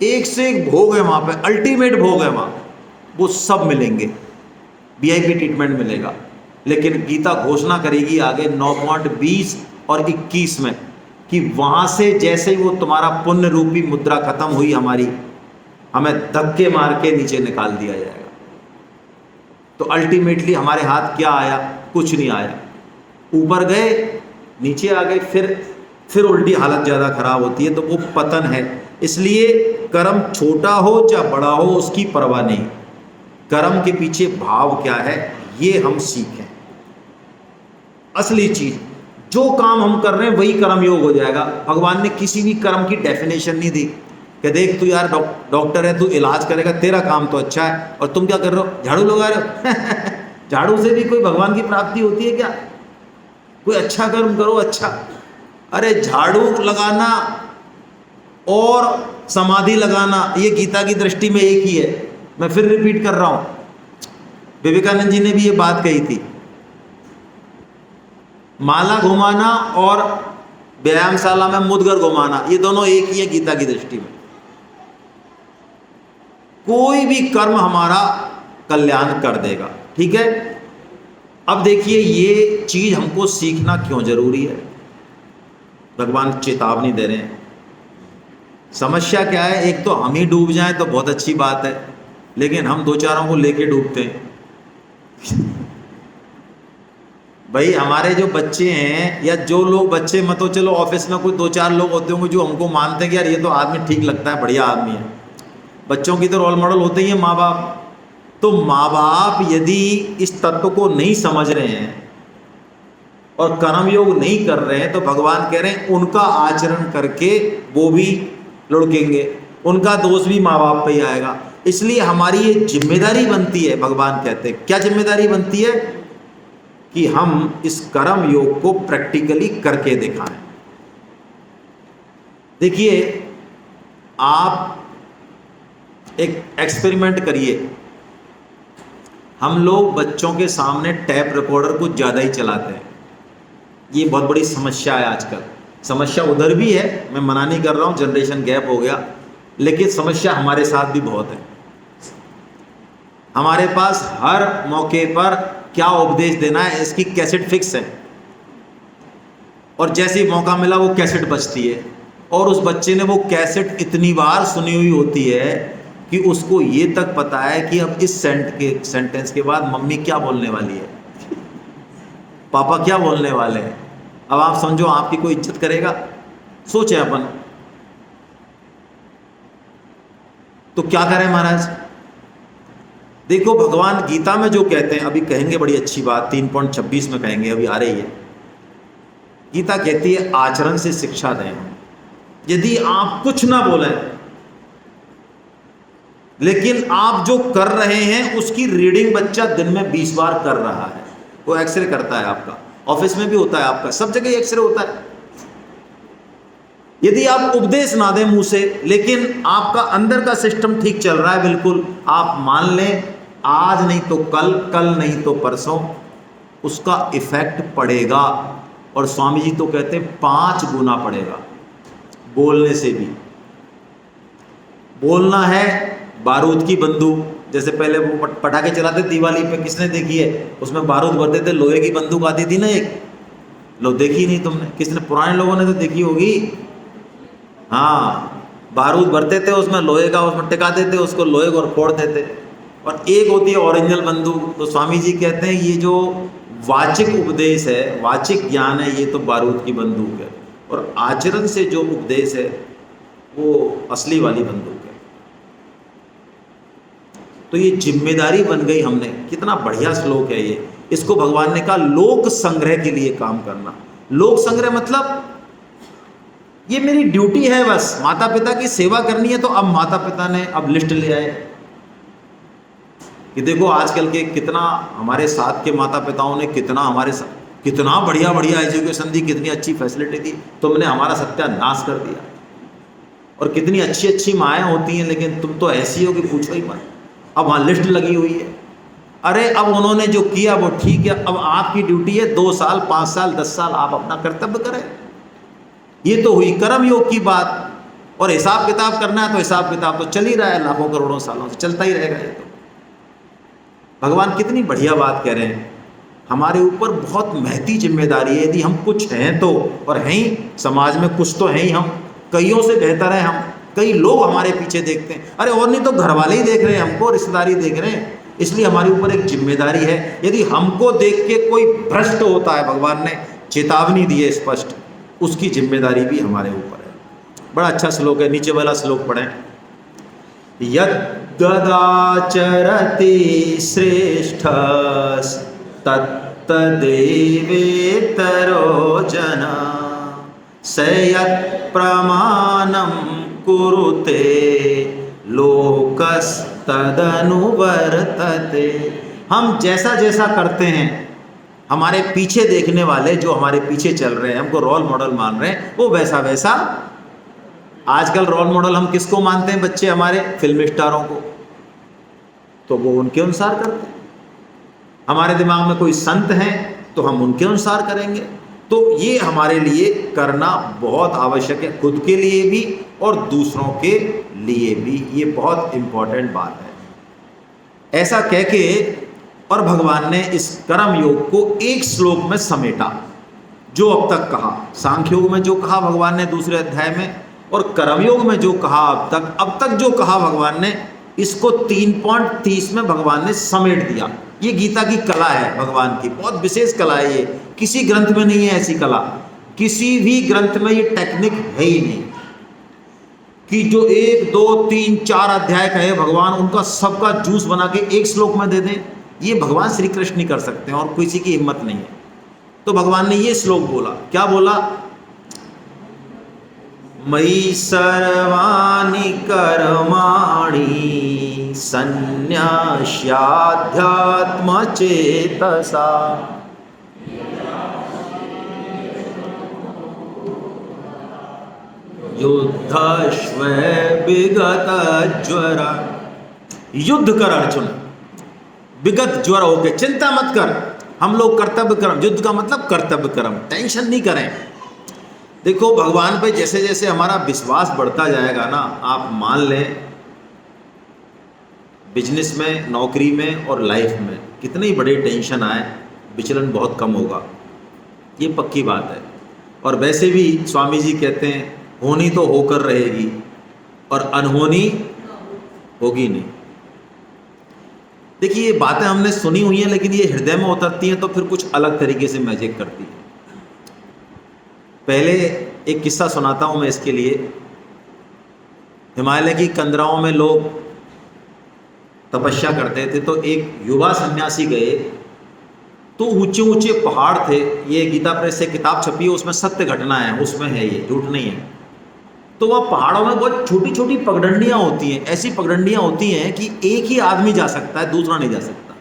एक से एक भोग है वहाँ पे, अल्टीमेट भोग है वहाँ, वो सब मिलेंगे, वीआईपी ट्रीटमेंट मिलेगा। लेकिन गीता घोषणा करेगी आगे 9.20 और 21 में कि वहाँ से जैसे ही वो तुम्हारा पुण्य रूपी मुद्रा खत्म हुई हमारी, हमें धक्के मार के नीचे निकाल दिया जाएगा। तो अल्टीमेटली हमारे हाथ क्या आया? कुछ नहीं आया, ऊपर गए नीचे आ गए, फिर उल्टी हालत ज़्यादा खराब होती है, तो वो पतन है। इसलिए कर्म छोटा हो या बड़ा हो उसकी परवाह नहीं, कर्म के पीछे भाव क्या है ये हम सीखें। असली चीज, जो काम हम कर रहे हैं वही कर्म योग हो जाएगा। भगवान ने किसी भी कर्म की डेफिनेशन नहीं दी कि देख तू यार डॉक्टर है, तू इलाज करेगा, तेरा काम तो अच्छा है, और तुम क्या कर रहे हो? झाड़ू लगा रहे हो। झाड़ू से भी कोई भगवान की प्राप्ति होती है क्या? कोई अच्छा कर्म करो, अच्छा। अरे झाड़ू लगाना और समाधि लगाना ये गीता की दृष्टि में एक ही है। मैं फिर रिपीट कर रहा हूं, विवेकानंद जी ने भी ये बात कही थी, माला घुमाना और व्यायामशाला में मुदगर घुमाना ये दोनों एक ही है गीता की दृष्टि में। कोई भी कर्म हमारा कल्याण कर देगा, ठीक है। अब देखिए ये चीज हमको सीखना क्यों जरूरी है, भगवान चेतावनी दे रहे हैं। समस्या क्या है? एक तो हम ही डूब जाएं तो बहुत अच्छी बात है, लेकिन हम दो चारों को लेके डूबते हैं। भाई हमारे जो बच्चे हैं या जो लोग बच्चे मत हो, चलो ऑफिस में कोई 2-4 लोग होते होंगे जो हमको मानते हैं कि यार ये तो आदमी ठीक लगता है, बढ़िया आदमी है। बच्चों की तो रोल मॉडल होते ही हैं माँ बाप। तो माँ बाप यदि इस तत्व को नहीं समझ रहे हैं और कर्म योग नहीं कर रहे हैं, तो भगवान कह रहे हैं उनका आचरण करके वो भी लुढ़केंगे, उनका दोष भी माँ बाप पे ही आएगा। इसलिए हमारी ये जिम्मेदारी बनती है, भगवान कहते हैं क्या जिम्मेदारी बनती है? कि हम इस कर्म योग को प्रैक्टिकली करके दिखाएं। देखिए आप एक एक्सपेरिमेंट करिए, हम लोग बच्चों के सामने टैप रिकॉर्डर कुछ ज़्यादा ही चलाते हैं, ये बहुत बड़ी समस्या है आजकल। समस्या उधर भी है, मैं मना नहीं कर रहा हूँ, जनरेशन गैप हो गया, लेकिन समस्या हमारे साथ भी बहुत है। हमारे पास हर मौके पर क्या उपदेश देना है इसकी कैसेट फिक्स है, और जैसे ही मौका मिला वो कैसेट बजती है, और उस बच्चे ने वो कैसेट इतनी बार सुनी हुई होती है कि उसको ये तक पता है कि अब इस सेंटेंस के बाद मम्मी क्या बोलने वाली है, पापा क्या बोलने वाले हैं। अब आप समझो आपकी कोई इज्जत करेगा? सोचे अपन, तो क्या करें महाराज? देखो भगवान गीता में जो कहते हैं, अभी कहेंगे बड़ी अच्छी बात, 3.26 में कहेंगे, अभी आ रही है। गीता कहती है आचरण से शिक्षा दें। यदि आप कुछ ना बोलें, लेकिन आप जो कर रहे हैं उसकी रीडिंग बच्चा दिन में 20 बार कर रहा है। वो एक्सरे करता है आपका, ऑफिस में भी होता है आपका, सब जगह एक्सरे होता है। यदि आप उपदेश ना दें मुंह से, लेकिन आपका अंदर का सिस्टम ठीक चल रहा है बिल्कुल, आप मान लें आज नहीं तो कल, कल नहीं तो परसों उसका इफेक्ट पड़ेगा। और स्वामी जी तो कहते हैं 5 गुना पड़ेगा बोलने से भी। बोलना है बारूद की बंदूक, जैसे पहले वो पटाखे चलाते दिवाली पे, किसने देखी है? उसमें बारूद भरते थे, लोहे की बंदूक आती थी ना एक, लो देखी नहीं तुमने? किसने? पुराने लोगों ने तो देखी होगी। हाँ, बारूद भरते थे उसमें लोहे का, उसमें टिकाते थे उसको, लोहे को फोड़ते थे। और एक होती है ओरिजिनल बंदूक। तो स्वामी जी कहते हैं ये जो वाचिक उपदेश है, वाचिक ज्ञान है, ये तो बारूद की बंदूक है, और आचरण से जो उपदेश है वो असली वाली बंदूक है। तो ये जिम्मेदारी बन गई हमने। कितना बढ़िया श्लोक है ये। इसको भगवान ने कहा लोक संग्रह के लिए काम करना। लोक संग्रह मतलब ये मेरी ड्यूटी है, बस माता पिता की सेवा करनी है। तो अब माता पिता ने अब लिस्ट ले आए कि देखो आजकल के कितना हमारे साथ के माता पिताओं ने कितना हमारे साथ कितना बढ़िया बढ़िया एजुकेशन दी, कितनी अच्छी फैसिलिटी दी, तुमने हमारा सत्यानाश कर दिया। और कितनी अच्छी अच्छी माएँ होती हैं, लेकिन तुम तो ऐसी हो कि पूछो ही मत। अब वहाँ लिस्ट लगी हुई है। अरे अब उन्होंने जो किया वो ठीक है, अब आपकी ड्यूटी है 2 साल 5 साल 10 साल आप अपना कर्तव्य करें। ये तो हुई कर्म योग की बात। और हिसाब किताब करना है तो हिसाब किताब तो चल ही रहा है, लाखों करोड़ों सालों से चलता ही रहेगा। ये तो भगवान कितनी बढ़िया बात कह रहे हैं। हमारे ऊपर बहुत महती जिम्मेदारी है। यदि हम कुछ हैं तो, और हैं ही, समाज में कुछ तो हैं ही, हम कईयों से बेहतर हैं। हम कई लोग हमारे पीछे देखते हैं, अरे और नहीं तो घर वाले ही देख रहे हैं हमको, रिश्तेदारी देख रहे हैं। इसलिए हमारे ऊपर एक जिम्मेदारी है। यदि हमको देख के कोई भ्रष्ट होता है, भगवान ने चेतावनी दी है स्पष्ट, उसकी जिम्मेदारी भी हमारे ऊपर है। बड़ा अच्छा श्लोक है, नीचे वाला श्लोक पढ़ें। यद्ददाचरति श्रेष्ठ तत्तदेवेतरो जना स यत् प्रमाणं कुरुते लोकस्तदनुवर्तते। हम जैसा जैसा करते हैं, हमारे पीछे देखने वाले जो हमारे पीछे चल रहे हैं, हमको रोल मॉडल मान रहे हैं, वो वैसा वैसा। आजकल रोल मॉडल हम किसको मानते हैं? बच्चे हमारे फिल्म स्टारों को, तो वो उनके अनुसार करते हैं। हमारे दिमाग में कोई संत हैं तो हम उनके अनुसार करेंगे। तो ये हमारे लिए करना बहुत आवश्यक है, खुद के लिए भी और दूसरों के लिए भी। ये बहुत इंपॉर्टेंट बात है। ऐसा कह के और भगवान ने इस कर्म योग को एक श्लोक में समेटा। जो अब तक कहा, सांख्य योग में जो कहा भगवान ने दूसरे अध्याय में, और कर्मयोग में जो कहा अब तक जो कहा भगवान ने, इसको 3.30 में भगवान ने समेट दिया। ये गीता की कला है, भगवान की बहुत विशेष कला है। ये किसी ग्रंथ में नहीं है ऐसी कला, किसी भी ग्रंथ में ये टेक्निक है ही नहीं कि जो 1 2 3 4 अध्याय कहे भगवान, उनका सबका जूस बना के एक श्लोक में दे दें। ये भगवान श्री कृष्ण ही कर सकते हैं और किसी की हिम्मत नहीं है। तो भगवान ने ये श्लोक बोला, क्या बोला? मयि सर्वाणि कर्माणि सन्न्यास्याध्यात्मचेतसा युद्धस्व विगत ज्वर। युद्ध कर अर्जुन, विगत ज्वर होके, चिंता मत कर। हम लोग कर्तव्य कर्म, युद्ध का मतलब कर्तव्य कर्म, टेंशन नहीं करें। देखो भगवान पे जैसे जैसे हमारा विश्वास बढ़ता जाएगा ना, आप मान लें बिजनेस में, नौकरी में और लाइफ में कितने ही बड़े टेंशन आए, विचलन बहुत कम होगा। ये पक्की बात है। और वैसे भी स्वामी जी कहते हैं होनी तो होकर रहेगी और अनहोनी होगी नहीं। देखिए ये बातें हमने सुनी हुई हैं, लेकिन ये हृदय में उतरती हैं तो फिर कुछ अलग तरीके से मैजिक करती है। पहले एक किस्सा सुनाता हूँ मैं इसके लिए। हिमालय की कंदराओं में लोग तपस्या करते थे, तो एक युवा सन्यासी गए, तो ऊंचे ऊंचे पहाड़ थे। ये गीता प्रेस से किताब छपी है, उसमें सत्य घटना है, उसमें है, ये झूठ नहीं है। तो वह पहाड़ों में बहुत छोटी छोटी पगडंडियां होती हैं, ऐसी पगडंडियां होती हैं कि एक ही आदमी जा सकता है, दूसरा नहीं जा सकता।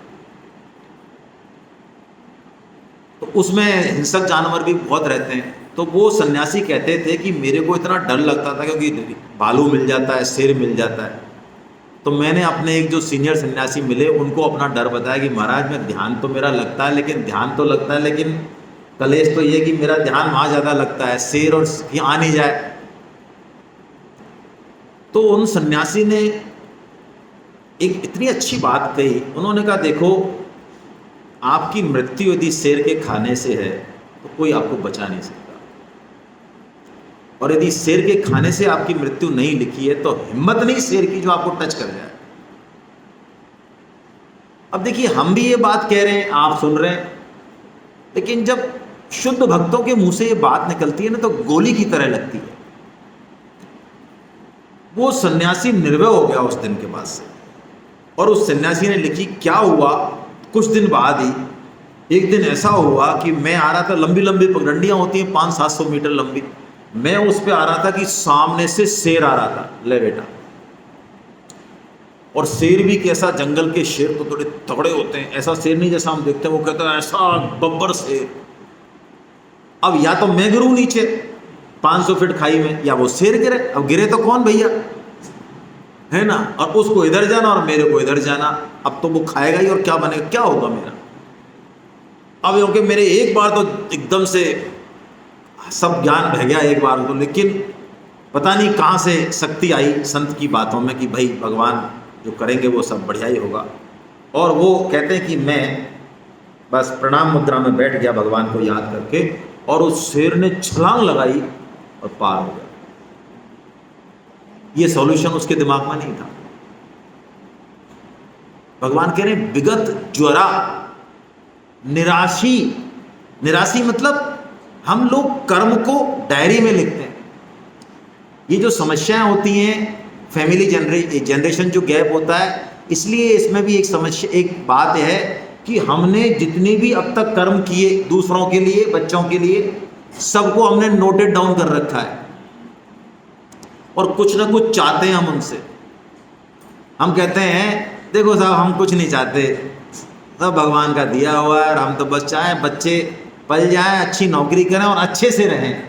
तो उसमें हिंसक जानवर भी बहुत रहते हैं। तो वो सन्यासी कहते थे कि मेरे को इतना डर लगता था क्योंकि भालू मिल जाता है, शेर मिल जाता है। तो मैंने अपने एक जो सीनियर सन्यासी मिले उनको अपना डर बताया कि महाराज मैं ध्यान तो मेरा लगता है, लेकिन ध्यान तो लगता है, लेकिन कलेश तो ये कि मेरा ध्यान वहाँ ज़्यादा लगता है, शेर और आ नहीं जाए। तो उन सन्यासी ने एक इतनी अच्छी बात कही, उन्होंने कहा देखो आपकी मृत्यु यदि शेर के खाने से है तो कोई आपको बचा नहीं सकता, और यदि शेर के खाने से आपकी मृत्यु नहीं लिखी है तो हिम्मत नहीं शेर की जो आपको टच कर जाए। अब देखिए हम भी ये बात कह रहे हैं, आप सुन रहे हैं, लेकिन जब शुद्ध भक्तों के मुंह से ये बात निकलती है ना तो गोली की तरह लगती है। वो सन्यासी निर्भय हो गया उस दिन के बाद से, और उस सन्यासी ने लिखी क्या हुआ, कुछ दिन बाद ही एक दिन ऐसा हुआ कि मैं आ रहा था, लंबी लंबी पगडंडियां होती हैं 500-700 मीटर लंबी, मैं उस पे आ रहा था कि सामने से शेर आ रहा था, ले बेटा। और शेर भी कैसा, जंगल के शेर तो थोड़े तगड़े होते हैं, ऐसा शेर नहीं जैसा हम देखते हैं, वो कहता है ऐसा बब्बर शेर। अब या तो मैं गिरूं नीचे 500 फीट खाई में, या वो शेर गिरे। अब गिरे तो कौन भैया, है ना, और उसको इधर जाना और मेरे को इधर जाना। अब तो वो खाएगा ही, और क्या बनेगा, क्या होगा मेरा। अब क्योंकि मेरे एक बार तो एकदम से सब ज्ञान बह गया एक बार तो, लेकिन पता नहीं कहाँ से शक्ति आई संत की बातों में कि भाई भगवान जो करेंगे वो सब बढ़िया ही होगा। और वो कहते हैं कि मैं बस प्रणाम मुद्रा में बैठ गया भगवान को याद करके, और उस शेर ने छलांग लगाई और पार हो गया। ये सॉल्यूशन उसके दिमाग में नहीं था। भगवान कह रहे हैं विगत ज्वरा निराशी। निराशी मतलब हम लोग कर्म को डायरी में लिखते हैं। ये जो समस्याएं होती हैं, फैमिली जनरेशन जो गैप होता है, इसलिए इसमें भी एक समस्या, एक बात है कि हमने जितने भी अब तक कर्म किए दूसरों के लिए, बच्चों के लिए, सबको हमने नोटेड डाउन कर रखा है, और कुछ ना कुछ चाहते हैं हम उनसे। हम कहते हैं देखो साहब हम कुछ नहीं चाहते, सब भगवान का दिया हुआ है, और हम तो बस चाहें बच्चे पल जाएं, अच्छी नौकरी करें और अच्छे से रहें,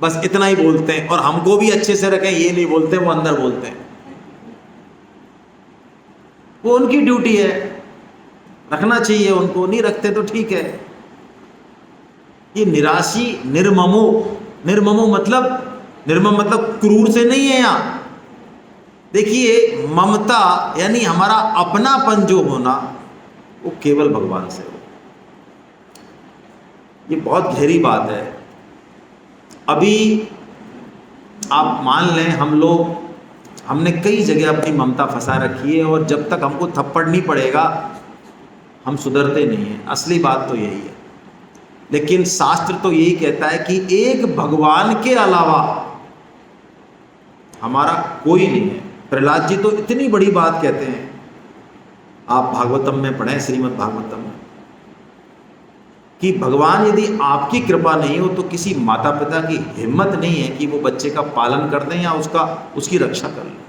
बस इतना ही बोलते हैं। और हमको भी अच्छे से रखें ये नहीं बोलते, वो अंदर बोलते हैं। वो उनकी ड्यूटी है, रखना चाहिए उनको, नहीं रखते तो ठीक है। ये निराशी निर्ममो, निर्ममो मतलब, निर्मम मतलब क्रूर से नहीं है यहाँ। देखिए ममता यानी हमारा अपनापन जो होना, वो केवल भगवान से हो। ये बहुत गहरी बात है। अभी आप मान लें हम लोग, हमने कई जगह अपनी ममता फंसा रखी है, और जब तक हमको थप्पड़ नहीं पड़ेगा हम सुधरते नहीं हैं। असली बात तो यही है। लेकिन शास्त्र तो यही कहता है कि एक भगवान के अलावा हमारा कोई नहीं है। प्रहलाद जी तो इतनी बड़ी बात कहते हैं, आप भागवतम में पढ़ें, श्रीमद् भागवतम में, कि भगवान यदि आपकी कृपा नहीं हो तो किसी माता पिता की हिम्मत नहीं है कि वो बच्चे का पालन कर दें या उसकी रक्षा कर लें।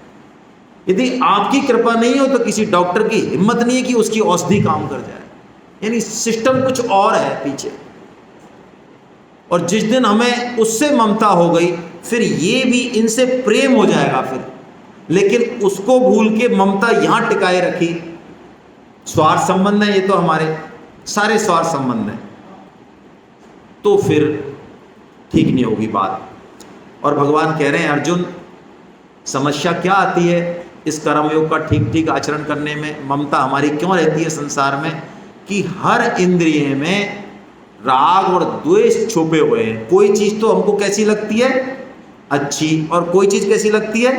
यदि आपकी कृपा नहीं हो तो किसी डॉक्टर की हिम्मत नहीं है कि उसकी औषधि काम कर जाए। यानी सिस्टम कुछ और है पीछे। और जिस दिन हमें उससे ममता हो गई, फिर ये भी इनसे प्रेम हो जाएगा फिर, लेकिन उसको भूल के ममता यहाँ टिकाए रखी। स्वार्थ संबंध है, ये तो हमारे सारे स्वार्थ संबंध हैं, तो फिर ठीक नहीं होगी बात। और भगवान कह रहे हैं अर्जुन, समस्या क्या आती है इस कर्मयोग का ठीक ठीक आचरण करने में, ममता हमारी क्यों रहती है संसार में, कि हर इंद्रिय में राग और द्वेष छुपे हुए हैं। कोई चीज तो हमको कैसी लगती है, अच्छी, और कोई चीज कैसी लगती है,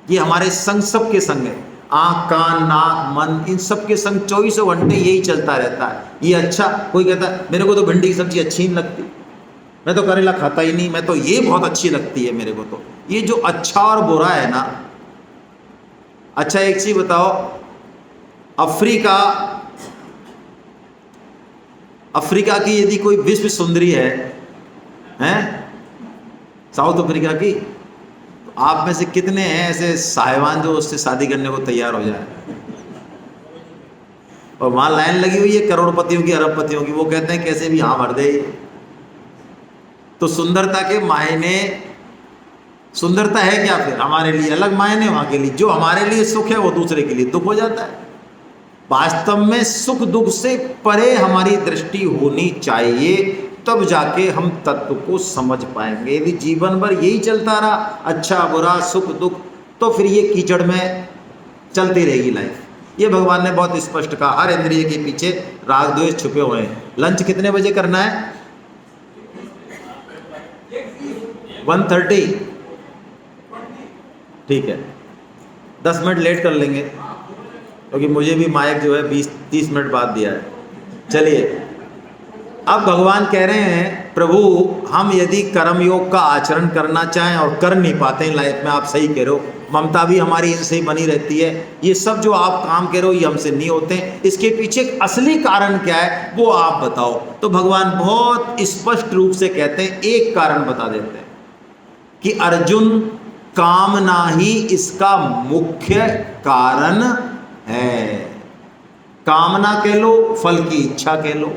ये हमारे संग, सबके संग है। आँख कान नाक मन, इन सब के संग 24 घंटे यही चलता रहता है। ये अच्छा, कोई कहता है मेरे को तो भिंडी की सब्जी अच्छी नहीं लगती, मैं तो करेला खाता ही नहीं, मैं तो ये बहुत अच्छी लगती है मेरे को। तो ये जो अच्छा और बुरा है ना, अच्छा एक चीज बताओ, अफ्रीका की यदि कोई विश्व सुंदरी है, साउथ अफ्रीका की। तो आप में से कितने हैं ऐसे साहिवान जो उससे शादी करने को तैयार हो जाए? और वहाँ लाइन लगी हुई है करोड़पतियों की, अरबपतियों की, वो कहते हैं कैसे भी हाँ भर दे। तो सुंदरता के मायने, सुंदरता है क्या फिर? हमारे लिए अलग मायने, वहाँ के लिए जो हमारे लिए सुख है वो दूसरे के लिए दुख हो जाता है। वास्तव में सुख दुख से परे हमारी दृष्टि होनी चाहिए, तब जाके हम तत्व को समझ पाएंगे। यदि जीवन भर यही चलता रहा, अच्छा बुरा सुख दुख, तो फिर ये कीचड़ में चलती रहेगी लाइफ। ये भगवान ने बहुत स्पष्ट कहा, हर इंद्रिय के पीछे राग द्वेष छुपे हुए हैं। लंच कितने बजे करना है? 1:30। ठीक है, 10 मिनट लेट कर लेंगे, क्योंकि मुझे भी माइक जो है 20-30 मिनट बाद दिया है। चलिए, अब भगवान कह रहे हैं, प्रभु हम यदि कर्म योग का आचरण करना चाहें और कर नहीं पाते हैं लाइफ में, आप सही कह रहे हो, ममता भी हमारी इनसे ही बनी रहती है, ये सब जो आप काम कह रहे हो ये हमसे नहीं होते, इसके पीछे असली कारण क्या है वो आप बताओ। तो भगवान बहुत स्पष्ट रूप से कहते हैं, एक कारण बता देते हैं कि अर्जुन, कामना ही इसका मुख्य कारण है। कामना कह लो, फल की इच्छा कह लो।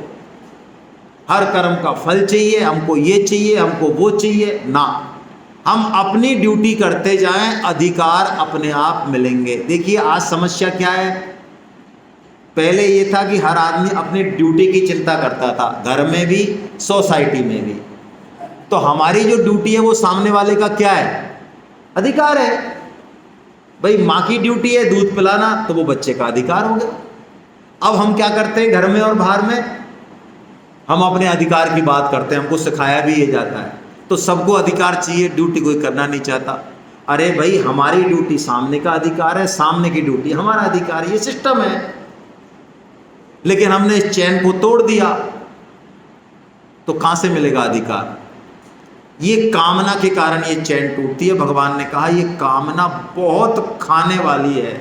हर कर्म का फल चाहिए, हमको ये चाहिए, हमको वो चाहिए ना, हम अपनी ड्यूटी करते जाएं, अधिकार अपने आप मिलेंगे। देखिए आज समस्या क्या है, पहले ये था कि हर आदमी अपनी ड्यूटी की चिंता करता था, घर में भी सोसाइटी में भी। तो हमारी जो ड्यूटी है वो सामने वाले का क्या है? अधिकार है। भाई माँ की ड्यूटी है दूध पिलाना, तो वो बच्चे का अधिकार हो गया। अब हम क्या करते हैं घर में और बाहर में, हम अपने अधिकार की बात करते हैं, हमको सिखाया भी ये जाता है, तो सबको अधिकार चाहिए, ड्यूटी कोई करना नहीं चाहता। अरे भाई हमारी ड्यूटी सामने का अधिकार है, सामने की ड्यूटी हमारा अधिकार है, ये सिस्टम है। लेकिन हमने इस चैन को तोड़ दिया, तो कहां से मिलेगा अधिकार? ये कामना के कारण ये चैन टूटती है। भगवान ने कहा ये कामना बहुत खाने वाली है।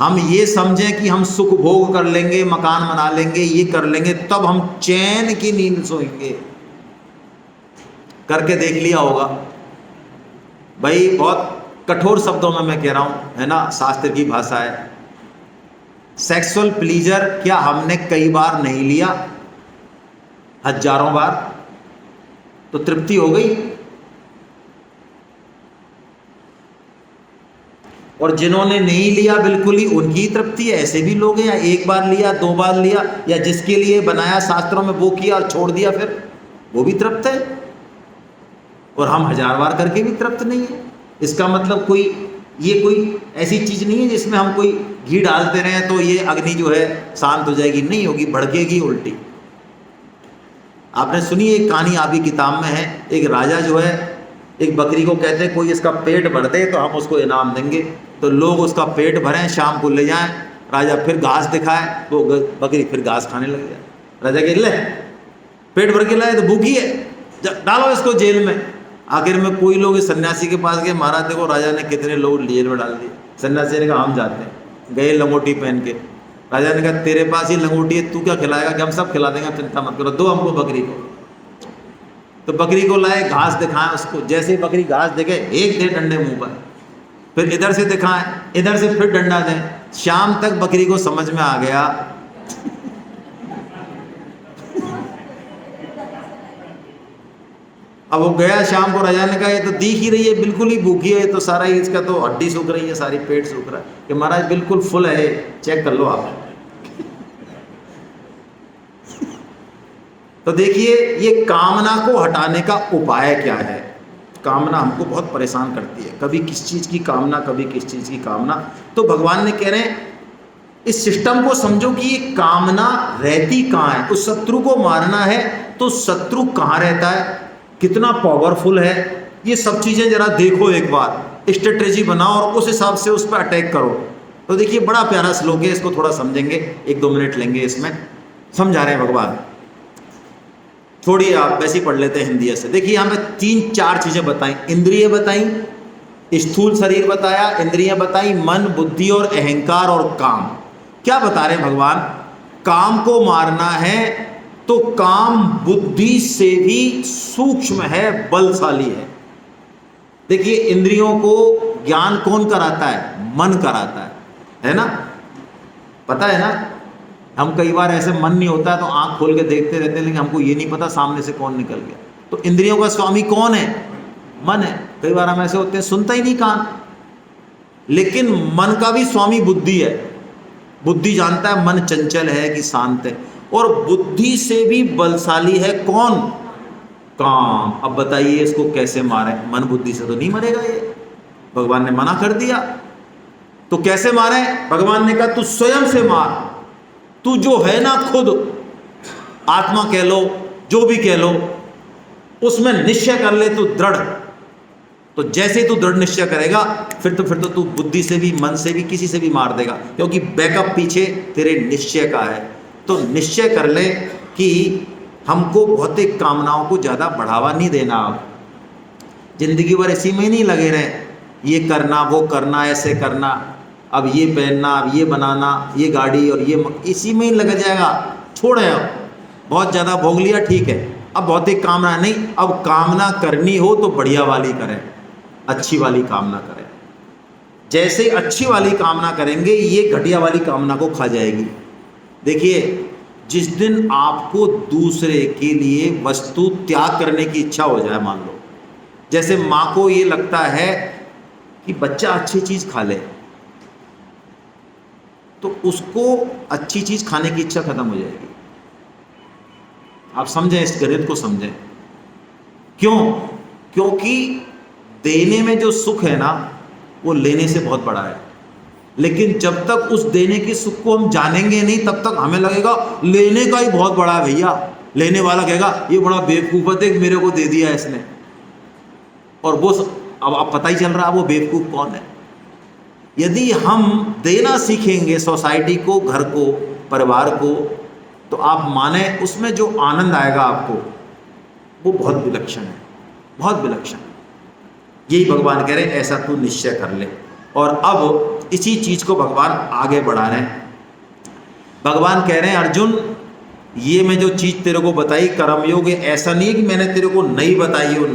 हम ये समझें कि हम सुख भोग कर लेंगे, मकान बना लेंगे, ये कर लेंगे, तब हम चैन की नींद सोएंगे। करके देख लिया होगा भाई, बहुत कठोर शब्दों में मैं कह रहा हूं, है ना, शास्त्र की भाषा है। सेक्सुअल प्लीजर क्या हमने कई बार नहीं लिया? हजारों बार। तो तृप्ति हो गई। और जिन्होंने नहीं लिया बिल्कुल ही, उनकी तृप्ति है। ऐसे भी लोग हैं, या एक बार लिया, 2 बार लिया, या जिसके लिए बनाया शास्त्रों में वो किया और छोड़ दिया, फिर वो भी तृप्त है। और हम 1000 बार करके भी तृप्त नहीं है। इसका मतलब ये कोई ऐसी चीज नहीं है जिसमें हम कोई घी डालते रहें तो ये अग्नि जो है शांत हो जाएगी, नहीं होगी, भड़केगी उल्टी। आपने सुनी एक कहानी, आपकी किताब में है, एक राजा जो है एक बकरी को कहते हैं कोई इसका पेट भर दे तो हम उसको इनाम देंगे। तो लोग उसका पेट भरें, शाम को ले जाएं, राजा फिर घास दिखाए, वो बकरी फिर घास खाने लग जाए। राजा कह ले पेट भर के लाए तो भूखी है, डालो इसको जेल में। आखिर में कोई लोग इस सन्यासी के पास गए, महाराज देखो राजा ने कितने लोग जेल में डाल दिए। सन्यासी ने कहा हम जाते हैं। गए लंगोटी पहन के। राजा ने कहा तेरे पास ही लंगोटी है, तू क्या खिलाएगा? कि हम सब खिला देंगे, चिंता मत करो, दो हमको बकरी को। तो बकरी को लाए, घास दिखाएं उसको। जैसे ही बकरी घास देखे, एक दे डंडे मुंह पर, फिर इधर से दिखाएं, इधर से फिर डंडा दें। शाम तक बकरी को समझ में आ गया अब वो गया शाम को, राजा ने कहा ये तो दिख ही रही है, बिल्कुल ही भूखी है, तो सारा ही इसका तो हड्डी सूख रही है, सारी पेट सूख रहा है। कि महाराज बिल्कुल फुल है, चेक कर लो आप। तो देखिए ये कामना को हटाने का उपाय क्या है। कामना हमको बहुत परेशान करती है, कभी किस चीज़ की कामना, कभी किस चीज़ की कामना। तो भगवान ने कह रहे हैं इस सिस्टम को समझो कि ये कामना रहती कहाँ है। उस शत्रु को मारना है तो शत्रु कहाँ रहता है, कितना पावरफुल है, ये सब चीज़ें जरा देखो, एक बार स्ट्रेटेजी बनाओ और उस हिसाब से उस पर अटैक करो। तो देखिए बड़ा प्यारा श्लोक है, इसको थोड़ा समझेंगे, 1-2 मिनट लेंगे, इसमें समझा रहे हैं भगवान। थोड़ी आप वैसे ही पढ़ लेते हैं हिंदी से। देखिए यहाँ पे 3-4 चीज़ें बताई, इंद्रिय बताई, स्थूल शरीर बताया, इंद्रियां बताई, मन, बुद्धि और अहंकार और काम। क्या बता रहे हैं भगवान? काम को मारना है तो काम बुद्धि से भी सूक्ष्म है, बलशाली है। देखिए, इंद्रियों को ज्ञान कौन कराता है? मन कराता है ना? पता है ना? हम कई बार ऐसे मन नहीं होता तो आंख खोल के देखते रहते हैं, लेकिन हमको ये नहीं पता सामने से कौन निकल गया। तो इंद्रियों का स्वामी कौन है? मन है। कई बार हम ऐसे होते हैं, सुनता ही नहीं कान, लेकिन मन का भी स्वामी बुद्धि है। बुद्धि जानता है मन चंचल है कि शांत है, और बुद्धि से भी बलशाली है कौन? काम। अब बताइए इसको कैसे मारे? मन बुद्धि से तो नहीं मरेगा ये, भगवान ने मना कर दिया। तो कैसे मारे? भगवान ने कहा तू स्वयं से मार। तू जो है ना, खुद आत्मा कह लो, जो भी कह लो, उसमें निश्चय कर ले तू दृढ़। तो जैसे तू दृढ़ निश्चय करेगा, फिर तो तू बुद्धि से भी, मन से भी, किसी से भी मार देगा, क्योंकि बैकअप पीछे तेरे निश्चय का है। तो निश्चय कर ले कि हमको भौतिक कामनाओं को ज़्यादा बढ़ावा नहीं देना। अब जिंदगी भर इसी में ही नहीं लगे रहे, ये करना, वो करना, ऐसे करना, अब ये पहनना, अब ये बनाना, ये गाड़ी, और ये इसी में ही लग जाएगा। छोड़े, अब बहुत ज़्यादा भोग लिया, ठीक है, अब भौतिक कामना नहीं। अब कामना करनी हो तो बढ़िया वाली करें, अच्छी वाली कामना करें। जैसे अच्छी वाली कामना करेंगे, ये घटिया वाली कामना को खा जाएगी। देखिए, जिस दिन आपको दूसरे के लिए वस्तु त्याग करने की इच्छा हो जाए, मान लो जैसे माँ को ये लगता है कि बच्चा अच्छी चीज़ खा ले, तो उसको अच्छी चीज़ खाने की इच्छा खत्म हो जाएगी। आप समझें, इस गणित को समझें। क्यों? क्योंकि देने में जो सुख है ना, वो लेने से बहुत बड़ा है। लेकिन जब तक उस देने की सुख को हम जानेंगे नहीं, तब तक हमें लगेगा लेने का ही बहुत बड़ा है भैया। लेने वाला कहेगा ये बड़ा बेवकूफ़ है, देख मेरे को दे दिया इसने। और वो अब पता ही चल रहा है वो बेवकूफ़ कौन है। यदि हम देना सीखेंगे सोसाइटी को, घर को, परिवार को, तो आप माने उसमें जो आनंद आएगा आपको, वो बहुत विलक्षण है, बहुत विलक्षण। यही भगवान कह रहे हैं, ऐसा तू निश्चय कर ले। और अब इसी चीज़ को भगवान आगे बढ़ा रहे हैं। भगवान कह रहे हैं, अर्जुन, ये मैं जो चीज़ तेरे को बताई कर्मयोग, ऐसा नहीं है कि मैंने तेरे को नहीं बताई हो,